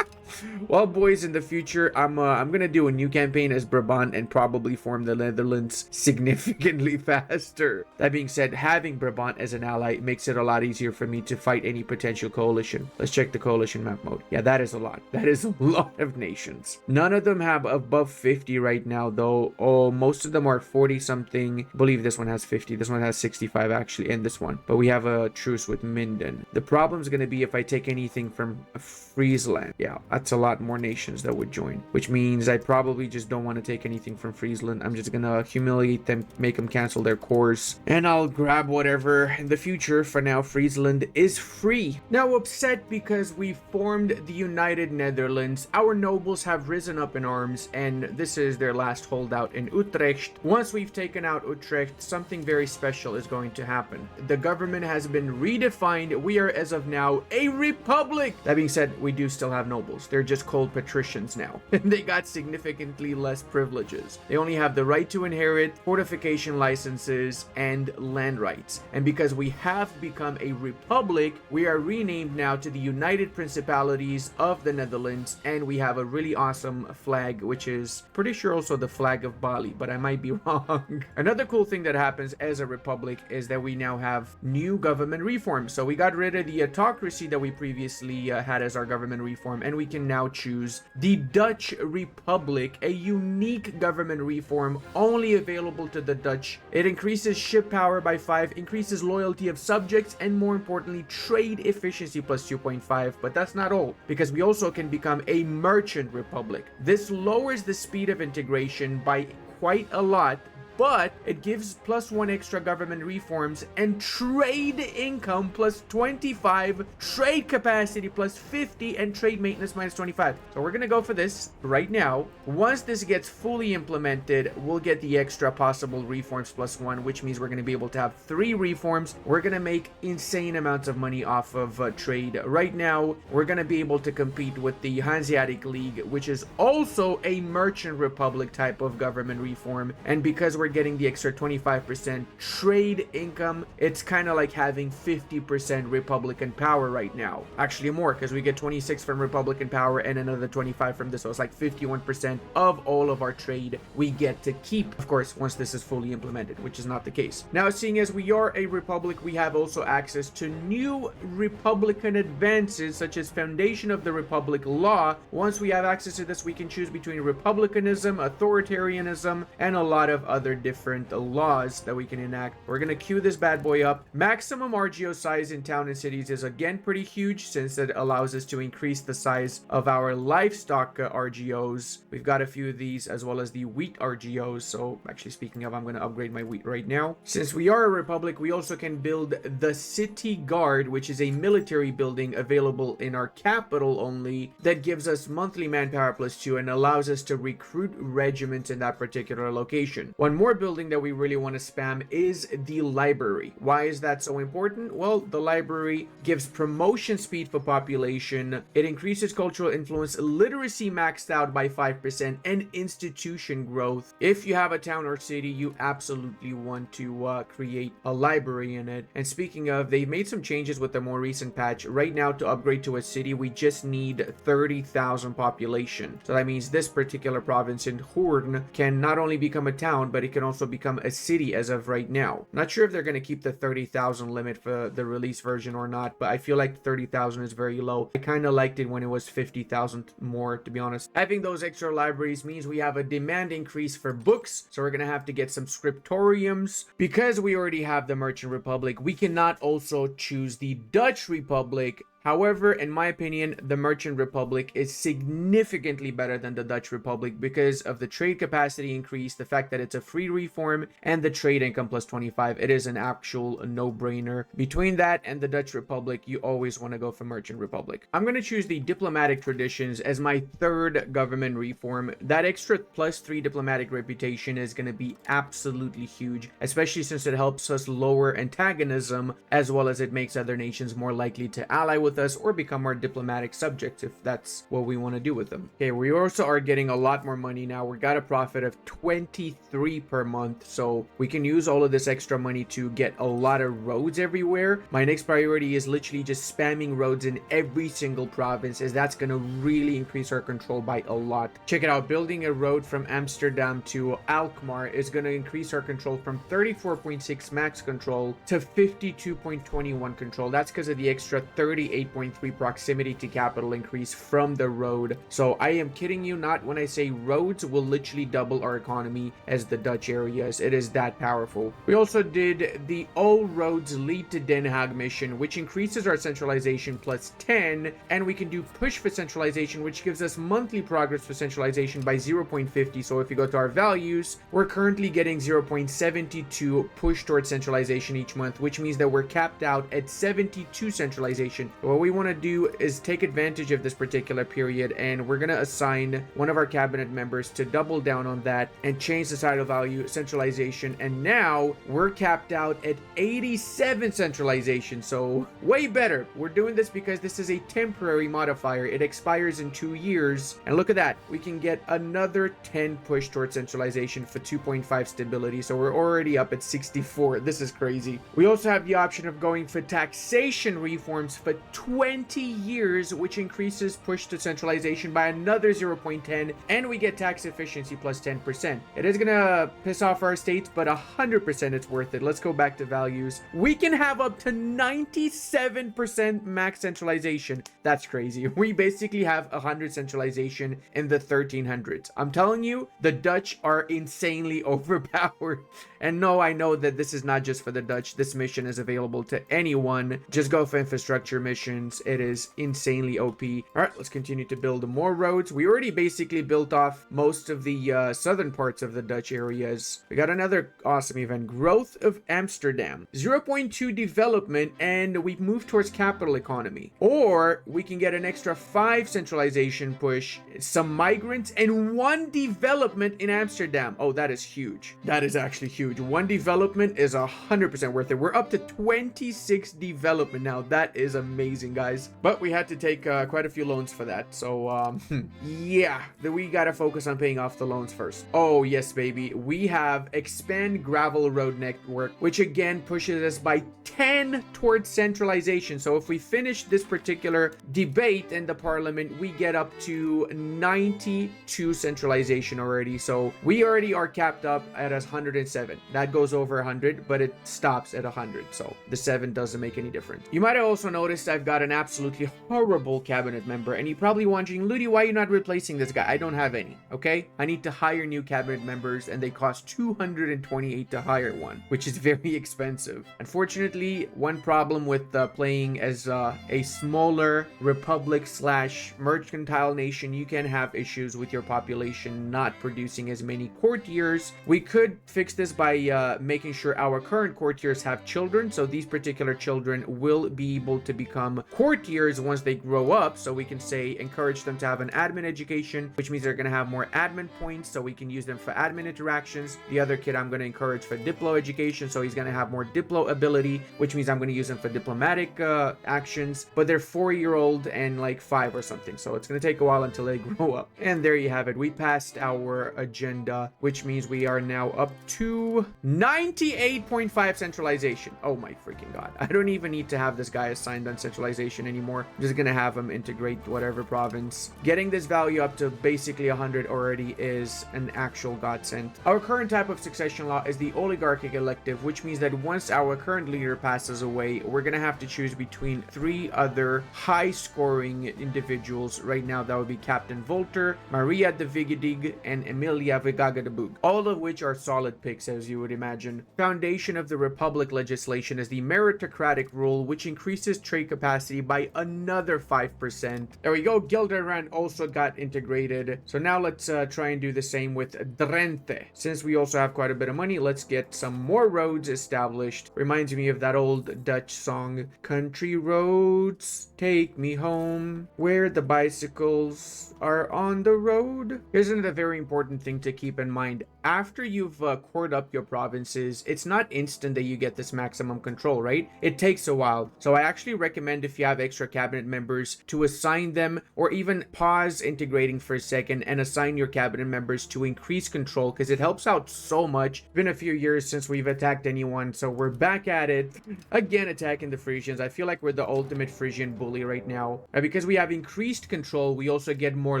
Well, boys, in the future, I'm gonna do a new campaign as Brabant and probably form the Netherlands significantly faster. That being said, having Brabant as an ally makes it a lot easier for me to fight any potential coalition. Let's check the coalition map mode. Yeah, that is a lot. That is a lot of nations. None of them have above 50 right now, though. Oh, most of them are 40 something. I believe this one has 50. This one has 65 actually, and this one. But we have a truce with Minden. The problem is gonna be if I take anything from Friesland. Yeah, that's a lot more nations that would join, which means I probably just don't want to take anything from Friesland. I'm just gonna humiliate them, make them cancel their cores, and I'll grab whatever in the future. For now, Friesland is free. Now, upset because we formed the United Netherlands, our nobles have risen up in arms, and this is their last holdout in Utrecht. Once we've taken out Utrecht, something very special is going to happen. The government has been redefined. We are, as of now, a republic. That being said, we do still have nobles. They're just called patricians now. They got significantly less privileges. They only have the right to inherit, fortification licenses, and land rights. And because we have become a republic, we are renamed now to the United Principalities of the Netherlands, and we have a really awesome flag, which is pretty sure also the flag of Bali, but I might be wrong. Another cool thing that happens as a republic is that we now have new government reforms. So we got rid of the autocracy that we previously had as our government reform, and we can now choose the Dutch Republic, a unique government reform only available to the Dutch. It increases ship power by 5, increases loyalty of subjects, and more importantly, trade efficiency plus 2.5. But that's not all, because we also can become a merchant republic. This lowers the speed of integration by quite a lot, but it gives +1 extra government reforms and trade income +25, trade capacity +50, and trade maintenance -25. So we're gonna go for this right now. Once this gets fully implemented, we'll get the extra possible reforms +1, which means we're gonna be able to have 3 reforms. We're gonna make insane amounts of money off of trade. Right now, we're gonna be able to compete with the Hanseatic League, which is also a merchant republic type of government reform, and because we're getting the extra 25% trade income, it's kind of like having 50% Republican power right now. Actually more, because we get 26 from Republican power and another 25 from this, so it's like 51% of all of our trade we get to keep, of course, once this is fully implemented, which is not the case. Now, seeing as we are a republic, we have also access to new Republican advances, such as Foundation of the Republic law. Once we have access to this, we can choose between republicanism, authoritarianism, and a lot of other different laws that we can enact. We're gonna queue this bad boy up. Maximum RGO size in town and cities is again pretty huge, since it allows us to increase the size of our livestock RGOs. We've got a few of these, as well as the wheat RGOs. So actually, speaking of, I'm gonna upgrade my wheat right now. Since we are a republic, we also can build the City Guard, which is a military building available in our capital only, that gives us monthly manpower +2 and allows us to recruit regiments in that particular location. One more building that we really want to spam is the library. Why is that so important? Well, the library gives promotion speed for population, it increases cultural influence, literacy maxed out by 5%, and institution growth. If you have a town or city, you absolutely want to create a library in it. And speaking of, they've made some changes with the more recent patch. Right now, to upgrade to a city, we just need 30,000 population. So that means this particular province in Hoorn can not only become a town, but it can also become a city as of right now. Not sure if they're going to keep the 30,000 limit for the release version or not, but I feel like 30,000 is very low. I kind of liked it when it was 50,000 more, to be honest. Having those extra libraries means we have a demand increase for books, so we're going to have to get some scriptoriums. Because we already have the Merchant Republic, we cannot also choose the Dutch Republic. However, in my opinion, the Merchant Republic is significantly better than the Dutch Republic because of the trade capacity increase, the fact that it's a free reform, and the trade income +25. It is an actual no-brainer. Between that and the Dutch Republic, you always want to go for Merchant Republic. I'm going to choose the diplomatic traditions as my third government reform. That extra +3 diplomatic reputation is going to be absolutely huge, especially since it helps us lower antagonism, as well as it makes other nations more likely to ally with with us or become our diplomatic subjects if that's what we want to do with them. Okay, we also are getting a lot more money now. We got a profit of 23 per month, so we can use all of this extra money to get a lot of roads everywhere. My next priority is literally just spamming roads in every single province, as that's going to really increase our control by a lot. Check it out. Building a road from Amsterdam to Alkmaar is going to increase our control from 34.6 max control to 52.21 control. That's because of the extra 38.3 proximity to capital increase from the road. So I am kidding you not when I say roads will literally double our economy as the Dutch areas. It is that powerful. We also did the all roads lead to Den Haag mission, which increases our centralization plus 10, and we can do push for centralization, which gives us monthly progress for centralization by 0.50. So if you go to our values, we're currently getting 0.72 push towards centralization each month, which means that we're capped out at 72 centralization. What we want to do is take advantage of this particular period, and we're going to assign one of our cabinet members to double down on that and change societal value centralization, and now we're capped out at 87 centralization. So way better. We're doing this because this is a temporary modifier. It expires in 2 years, and look at that, we can get another 10 push towards centralization for 2.5 stability. So we're already up at 64. This is crazy. We also have the option of going for taxation reforms for 20 years, which increases push to centralization by another 0.10, and we get tax efficiency plus 10%. It is gonna piss off our states, but 100% it's worth it. Let's go back to values. We can have up to 97% max centralization. That's crazy. We basically have 100 centralization in the 1300s. I'm telling you, the Dutch are insanely overpowered. And no, I know that this is not just for the Dutch. This mission is available to anyone. Just go for infrastructure missions. It is insanely OP. All right, let's continue to build more roads. We already basically built off most of the southern parts of the Dutch areas. We got another awesome event. Growth of Amsterdam. 0.2 development, and we move towards capital economy. Or we can get an extra 5 centralization push, some migrants, and 1 development in Amsterdam. Oh, that is huge. That is actually huge. 1 development is 100% worth it. We're up to 26 development now. That is amazing, guys. But we had to take quite a few loans for that. So, yeah, we gotta focus on paying off the loans first. Oh, yes, baby. We have expand gravel road network, which again pushes us by 10 towards centralization. So if we finish this particular debate in the parliament, we get up to 92 centralization already. So we already are capped up at 107. That goes over 100, but it stops at 100. So the 7 doesn't make any difference. You might have also noticed I've got an absolutely horrible cabinet member, and you're probably wondering, Ludi, why are you not replacing this guy? I don't have any, okay? I need to hire new cabinet members, and they cost 228 to hire one, which is very expensive. Unfortunately, one problem with playing as a smaller republic / mercantile nation, you can have issues with your population not producing as many courtiers. We could fix this by making sure our current courtiers have children, so these particular children will be able to become courtiers once they grow up. So we can say encourage them to have an admin education, which means they're going to have more admin points, so we can use them for admin interactions. The other kid I'm going to encourage for diplo education, so he's going to have more diplo ability, which means I'm going to use them for diplomatic actions. But they're 4-year-old and like 5 or something, so it's going to take a while until they grow up. And there you have it. We passed our agenda, which means we are now up to 98.5 centralization. Oh my freaking god. I don't even need to have this guy assigned on centralization anymore. I'm just gonna have him integrate whatever province. Getting this value up to basically 100 already is an actual godsend. Our current type of succession law is the oligarchic elective, which means that once our current leader passes away, we're gonna have to choose between 3 other high scoring individuals. Right now that would be Captain Volter, Maria de Vigedig, and Emilia Vigaga de Bug, all of which are solid picks, as you would imagine. Foundation of the Republic legislation is the meritocratic rule, which increases trade capacity by another 5%. There we go. Gelderland also got integrated. So now let's try and do the same with Drenthe. Since we also have quite a bit of money, let's get some more roads established. Reminds me of that old Dutch song, Country Roads, Take Me Home, where the bicycles are on the road. Here's another very important thing to keep in mind. after you've cored up your provinces, it's not instant that you get this maximum control, right? It takes a while. So I actually recommend, if you have extra cabinet members, to assign them, or even pause integrating for a second and assign your cabinet members to increase control, because it helps out so much. It's been a few years since we've attacked anyone, so we're back at it again, attacking the Frisians. I feel like we're the ultimate Frisian bully right now. Because we have increased control, we also get more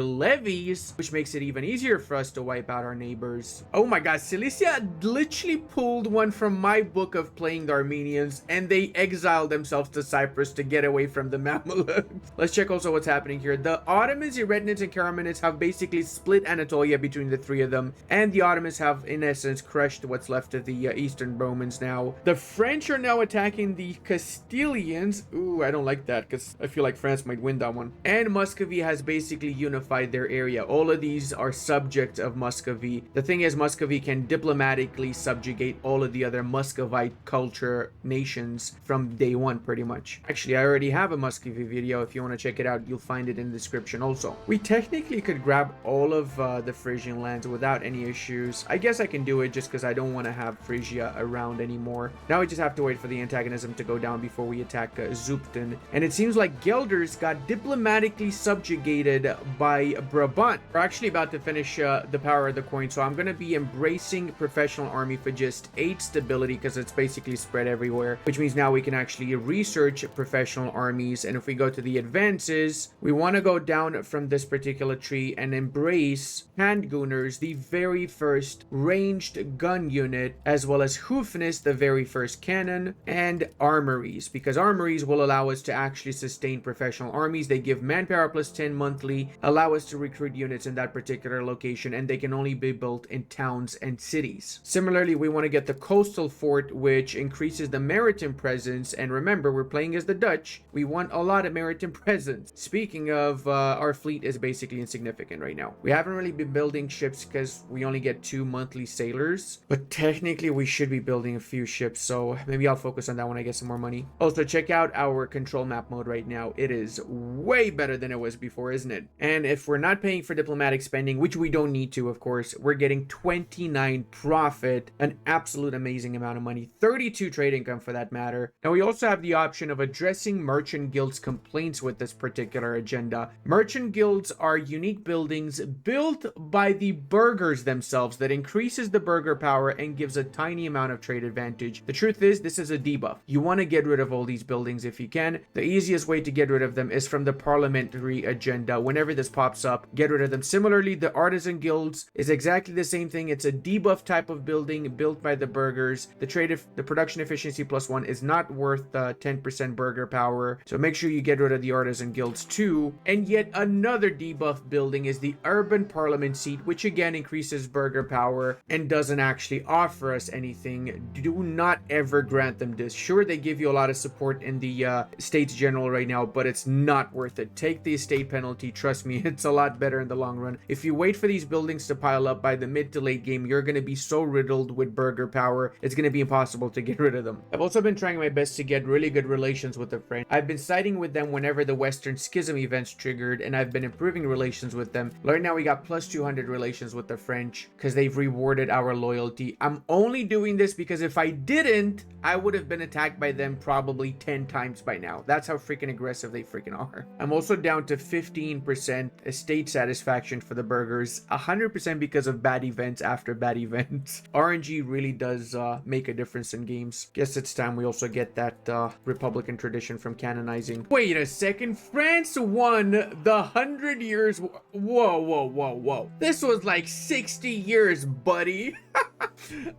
levies, which makes it even easier for us to wipe out our neighbors. Oh my god, Cilicia literally pulled one from my book of playing the Armenians, and they exiled themselves to Cyprus to get away from the Mamelukes. Let's check also what's happening here. The Ottomans, Eretnids, and Karamanids have basically split Anatolia between the three of them, and the Ottomans have, in essence, crushed what's left of the Eastern Romans now. The French are now attacking the Castilians. Ooh, I don't like that, because I feel like France might win that one. And Muscovy has basically unified their area. All of these are subject of Muscovy. The thing is, Muscovy can diplomatically subjugate all of the other Muscovite culture nations from day one, pretty much. Actually, I already have a Muscovy video. If you want to check it out, you'll find it in the description also. We technically could grab all of the Frisian lands without any issues. I guess I can do it just because I don't want to have Frisia around anymore. Now we just have to wait for the antagonism to go down before we attack Zutphen. And it seems like Gelders got diplomatically subjugated by Brabant. We're actually about to finish the power of the coin, so I'm going to be embracing professional army for just 8 stability, because it's basically spread everywhere, which means now we can actually research professional armies. And if we go to the advances, we want to go down from this particular tree and embrace handgunners, the very first ranged gun unit, as well as Hoofness, the very first cannon, and armories, because armories will allow us to actually sustain professional armies. They give manpower plus 10 monthly, allow us to recruit units in that particular location, and they can only be built in towns and cities. Similarly, we want to get the coastal fort, which increases the maritime presence. And remember, we're playing as the Dutch. We want a lot of maritime presence. Speaking of, our fleet is basically insignificant right now. We haven't really been building ships because we only get 2 monthly sailors, but technically we should be building a few ships, so maybe I'll focus on that when I get some more money. Also, check out our control map mode right now. It is way better than it was before, isn't it? And if we're not paying for diplomatic spending, which we don't need to, of course, we're getting 29 profit, an absolute amazing amount of money, 32 trade income for that matter. Now we also have the option of addressing merchant guilds complaints with this particular agenda. Merchant guilds are unique buildings built by the burghers themselves that increases the burgher power and gives a tiny amount of trade advantage. The truth is, this is a debuff. You want to get rid of all these buildings if you can. The easiest way to get rid of them is from the parliamentary agenda. Whenever this pops up, get rid of them. Similarly, the artisan guilds is exactly the same thing. It's a debuff type of building built by the burghers. The production efficiency +1 is not worth 10% burgher power, so make sure you get rid of the artisan guilds too. And yet another debuff building is the urban parliament seat, which again increases burgher power and doesn't actually offer us anything. Do not ever grant them this. Sure, they give you a lot of support in the States General right now, but it's not worth it. Take the estate penalty. Trust me, it's a lot better in the long run. If you wait for these buildings to pile up, by the mid to late game, you're going to be so riddled with burgher power, it's going to be impossible to get rid of them. I've also been trying my best to get really good relations with the French. I've been siding with them whenever the Western Schism events triggered, and I've been improving relations with them. Right now we got plus 200 relations with the French because they've rewarded our loyalty. I'm only doing this because if I didn't, I would have been attacked by them probably 10 times by now. That's how freaking aggressive they freaking are. I'm also down to 15% estate satisfaction for the burghers, 100% because of bad events after bad events. RNG really does make a difference in games. Guess it's time we also get that Republican tradition from canonizing. Wait a second, France won the 100 Years War. Whoa. This was like 60 years, buddy.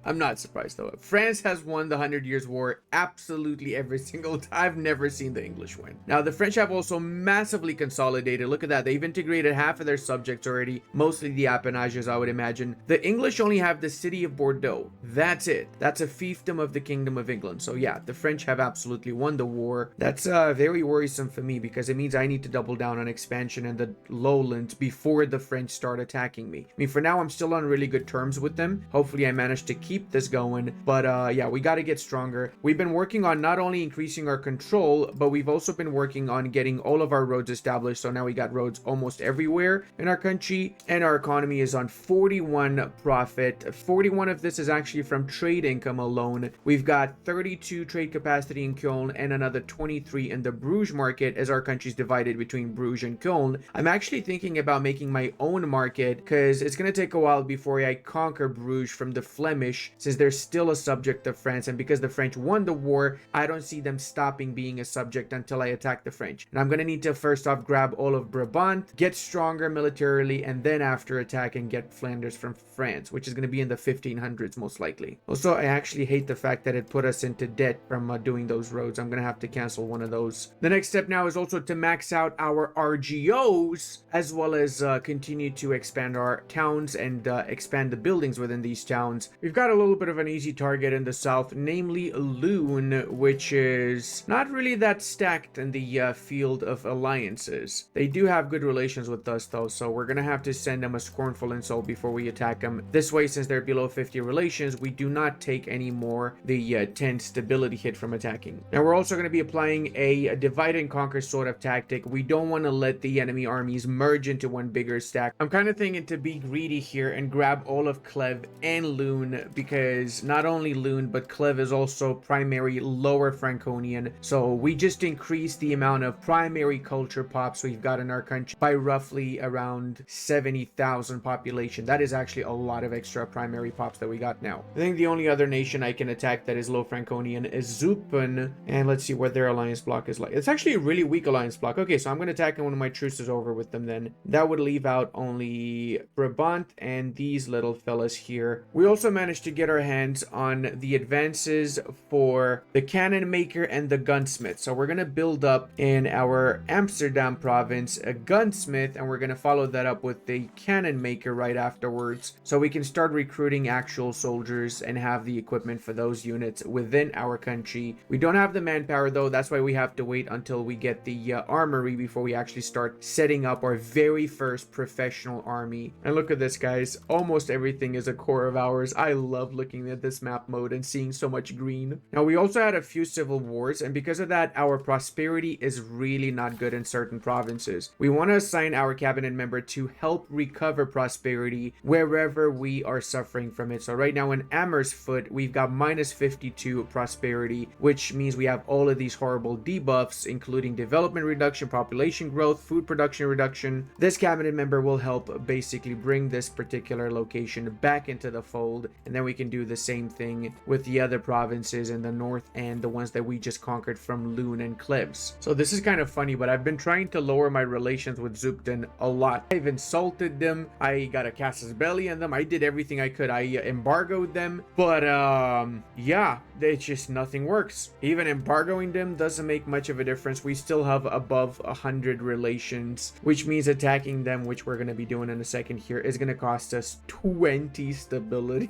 I'm not surprised though. France has won the 100 Years War absolutely every single time. I've never seen the English win. Now the French have also massively consolidated. Look at that. They've integrated half of their subjects already, mostly the Appanages, I would imagine. The English only have the city of Bordeaux. That's it. That's a fiefdom of the Kingdom of England. So yeah, the French have absolutely won the war. That's very worrisome for me because it means I need to double down on expansion in the lowlands before the French start attacking me. I mean, for now, I'm still on really good terms with them. Hopefully I manage managed to keep this going. But yeah, we got to get stronger. We've been working on not only increasing our control, but we've also been working on getting all of our roads established. So now we got roads almost everywhere in our country, and our economy is on 41 profit. 41 of this is actually from trade income alone. We've got 32 trade capacity in Köln and another 23 in the Bruges market, as our country's divided between Bruges and Köln. I'm actually thinking about making my own market because it's going to take a while before I conquer Bruges from the Flemish, since they're still a subject of France, and because the French won the war, I don't see them stopping being a subject until I attack the French. And I'm going to need to first off grab all of Brabant, get stronger militarily, and then after attack and get Flanders from France, which is going to be in the 1500s most likely. Also, I actually hate the fact that it put us into debt from doing those roads. I'm going to have to cancel one of those. The next step now is also to max out our RGOs, as well as continue to expand our towns and expand the buildings within these towns. We've got a little bit of an easy target in the south, namely Lune, which is not really that stacked in the field of alliances. They do have good relations with us though, so we're gonna have to send them a scornful insult before we attack them. This way, since they're below 50 relations, we do not take any more the 10 stability hit from attacking. Now we're also going to be applying a divide and conquer sort of tactic. We don't want to let the enemy armies merge into one bigger stack. I'm kind of thinking to be greedy here and grab all of Cleve and Lune, because not only Lune but Cleve is also primary lower Franconian, so we just increased the amount of primary culture pops we've got in our country by roughly around 70,000 population. That is actually a lot of extra primary pops that we got now. I think the only other nation I can attack that is low Franconian is Zupen, and let's see what their alliance block is like. It's actually a really weak alliance block. Okay, so I'm going to attack when my truce is over with them then. That would leave out only Brabant and these little fellas here. We also managed to get our hands on the advances for the cannon maker and the gunsmith. So we're going to build up in our Amsterdam province a gunsmith, and we're going to follow that up with the cannon maker right afterwards, so we can start recruiting actual soldiers and have the equipment for those units within our country. We don't have the manpower though. That's why we have to wait until we get the armory before we actually start setting up our very first professional army. And look at this, guys. Almost everything is a core of ours. I love looking at this map mode and seeing so much green. Now, we also had a few civil wars, and because of that, our prosperity is really not good in certain provinces. We want to assign our cabinet member to help recover prosperity wherever we are suffering from it. So right now in Amersfoort, we've got minus 52 prosperity, which means we have all of these horrible debuffs, including development reduction, population growth, food production reduction. This cabinet member will help basically bring this particular location back into the fold, and then we can do the same thing with the other provinces in the north and the ones that we just conquered from Lune and Klebs. So this is kind of funny, but I've been trying to lower my relations with Zugden a lot. I've insulted them, I got a casus belli on them, I did everything I could, I embargoed them, but yeah, it's just nothing works. Even embargoing them doesn't make much of a difference. We still have above 100 relations, which means attacking them, which we're going to be doing in a second here, is going to cost us 20 stability.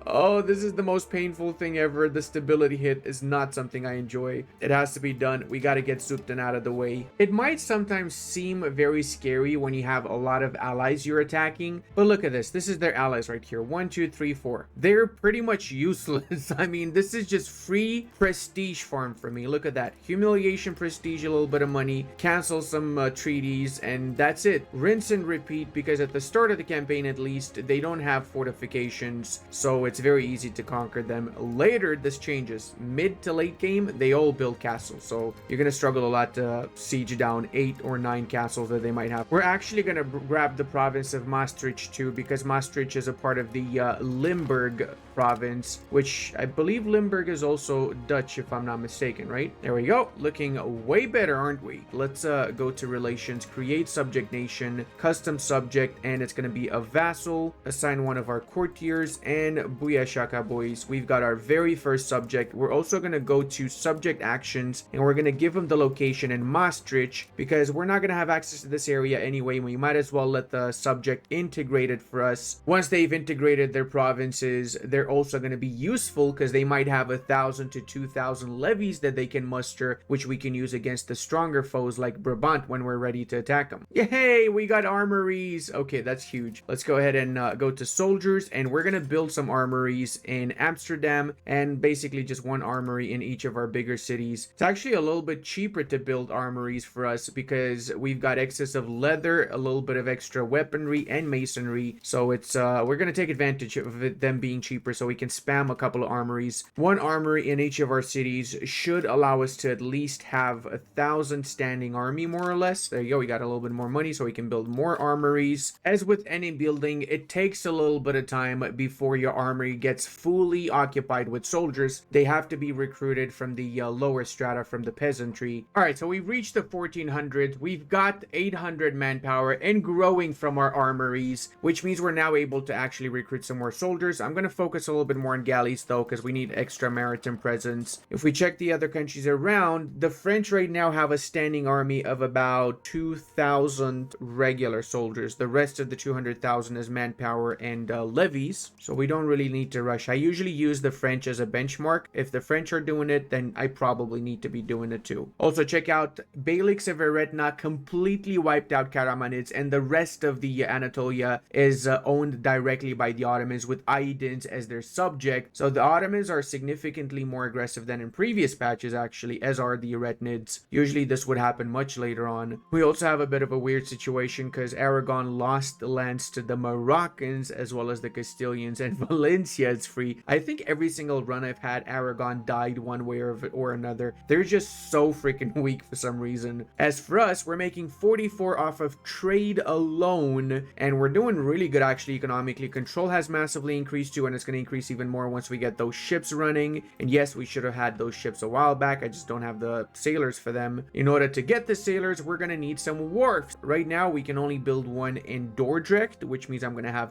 Oh, this is the most painful thing ever. The stability hit is not something I enjoy. It has to be done. We got to get Zugden out of the way. It might sometimes seem very scary when you have a lot of allies you're attacking, but look at this. This is their allies right here. 1, 2, 3, 4. They're pretty much useless. I mean, this is just free prestige farm for me. Look at that. Humiliation, prestige, a little bit of money, cancel some treaties, and that's it. Rinse and repeat, because at the start of the campaign, at least, they don't have fortifications, so it's very easy to conquer them. Later, this changes. Mid to late game, they all build castles, so you're going to struggle a lot to siege down 8 or 9 castles that they might have. We're actually going to grab the province of Maastricht too, because Maastricht is a part of the Limburg province, which I believe Limburg is also Dutch, if I'm not mistaken, right? There we go. Looking way better, aren't we? Let's go to relations, create subject nation, custom subject, and it's going to be a vassal, assign one of our courtiers, and booyah shaka boys. We've got our very first subject. We're also going to go to subject actions, and we're going to give them the location in Maastricht, because we're not going to have access to this area anyway. We might as well let the subject integrate it for us. Once they've integrated their provinces, they're also going to be useful because they might have 1,000 to 2,000 levies that they can muster, which we can use against the stronger foes like Brabant when we're ready to attack them. Yay, we got armories. Okay, that's huge. Let's go ahead and go to soldiers, and we're gonna build some armories in Amsterdam and basically just one armory in each of our bigger cities. It's actually a little bit cheaper to build armories for us because we've got excess of leather, a little bit of extra weaponry and masonry. So it's we're gonna take advantage of them being cheaper so we can spam a couple of armories. One armory in each of our cities should allow us to at least have 1,000 standing army, more or less. There you go, we got a little bit more money so we can build more armories. As with any building, it takes a little bit of time before your armory gets fully occupied with soldiers. They have to be recruited from the lower strata, from the peasantry. All right, so we've reached the 1400s. We've got 800 manpower and growing from our armories, which means we're now able to actually recruit some more soldiers. I'm going to focus a little bit more on galleys though, because we need extra maritime presence. If we check the other countries around, the French right now have a standing army of about 2,000 regular soldiers. The rest of the 200,000 is manpower and levies, so we don't really need to rush. I usually use the French as a benchmark. If the French are doing it, then I probably need to be doing it too. Also, check out Beyliks of Eretna completely wiped out Karamanids, and the rest of the Anatolia is owned directly by the Ottomans, with Aydins as their subject. So the Ottomans are significantly more aggressive than in previous patches, actually, as are the Eretnids. Usually this would happen much later on. We also have a bit of a weird situation because Aragon lost the lands to the Moroccans as well as the Castilians, and Valencia is free. I think every single run I've had, Aragon died one way or another. They're just so freaking weak for some reason. As for us, we're making 44 off of trade alone, and we're doing really good actually economically. Control has massively increased too, and it's going to increase even more once we get those ships running. And yes, we should have had those ships a while back. I just don't have the sailors for them. In order to get the sailors, we're going to need some wharfs. Right now, we can only build one in Dordrecht, which means I'm going to have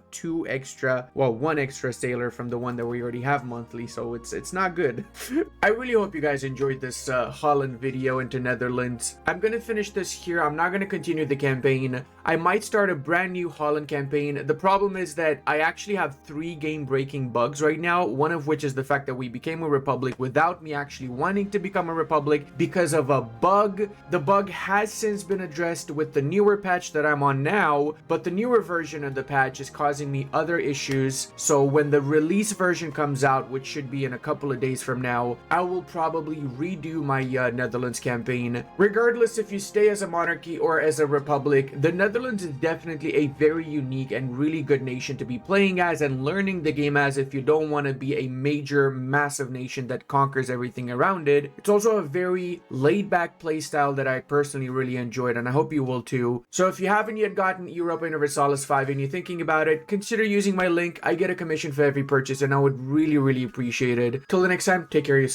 one extra sailor from the one that we already have monthly, so it's not good. I really hope you guys enjoyed this Holland video into Netherlands. I'm going to finish this here. I'm not going to continue the campaign. I might start a brand new Holland campaign. The problem is that I actually have 3 game-breaking bugs right now, one of which is the fact that we became a republic without me actually wanting to become a republic because of a bug. The bug has since been addressed with the newer patch that I'm on now, but the newer version of the patch is causing me other issues. So when the release version comes out, which should be in a couple of days from now, I will probably redo my Netherlands campaign. Regardless if you stay as a monarchy or as a republic, the Netherlands is definitely a very unique and really good nation to be playing as and learning the game as if you don't want to be a major, massive nation that conquers everything around it. It's also a very laid-back playstyle that I personally really enjoyed, and I hope you will too. So if you haven't yet gotten Europa Universalis 5 and you're thinking about it, consider using my link. I get a commission for every purchase, and I would really, really appreciate it. Till the next time, take care of yourself.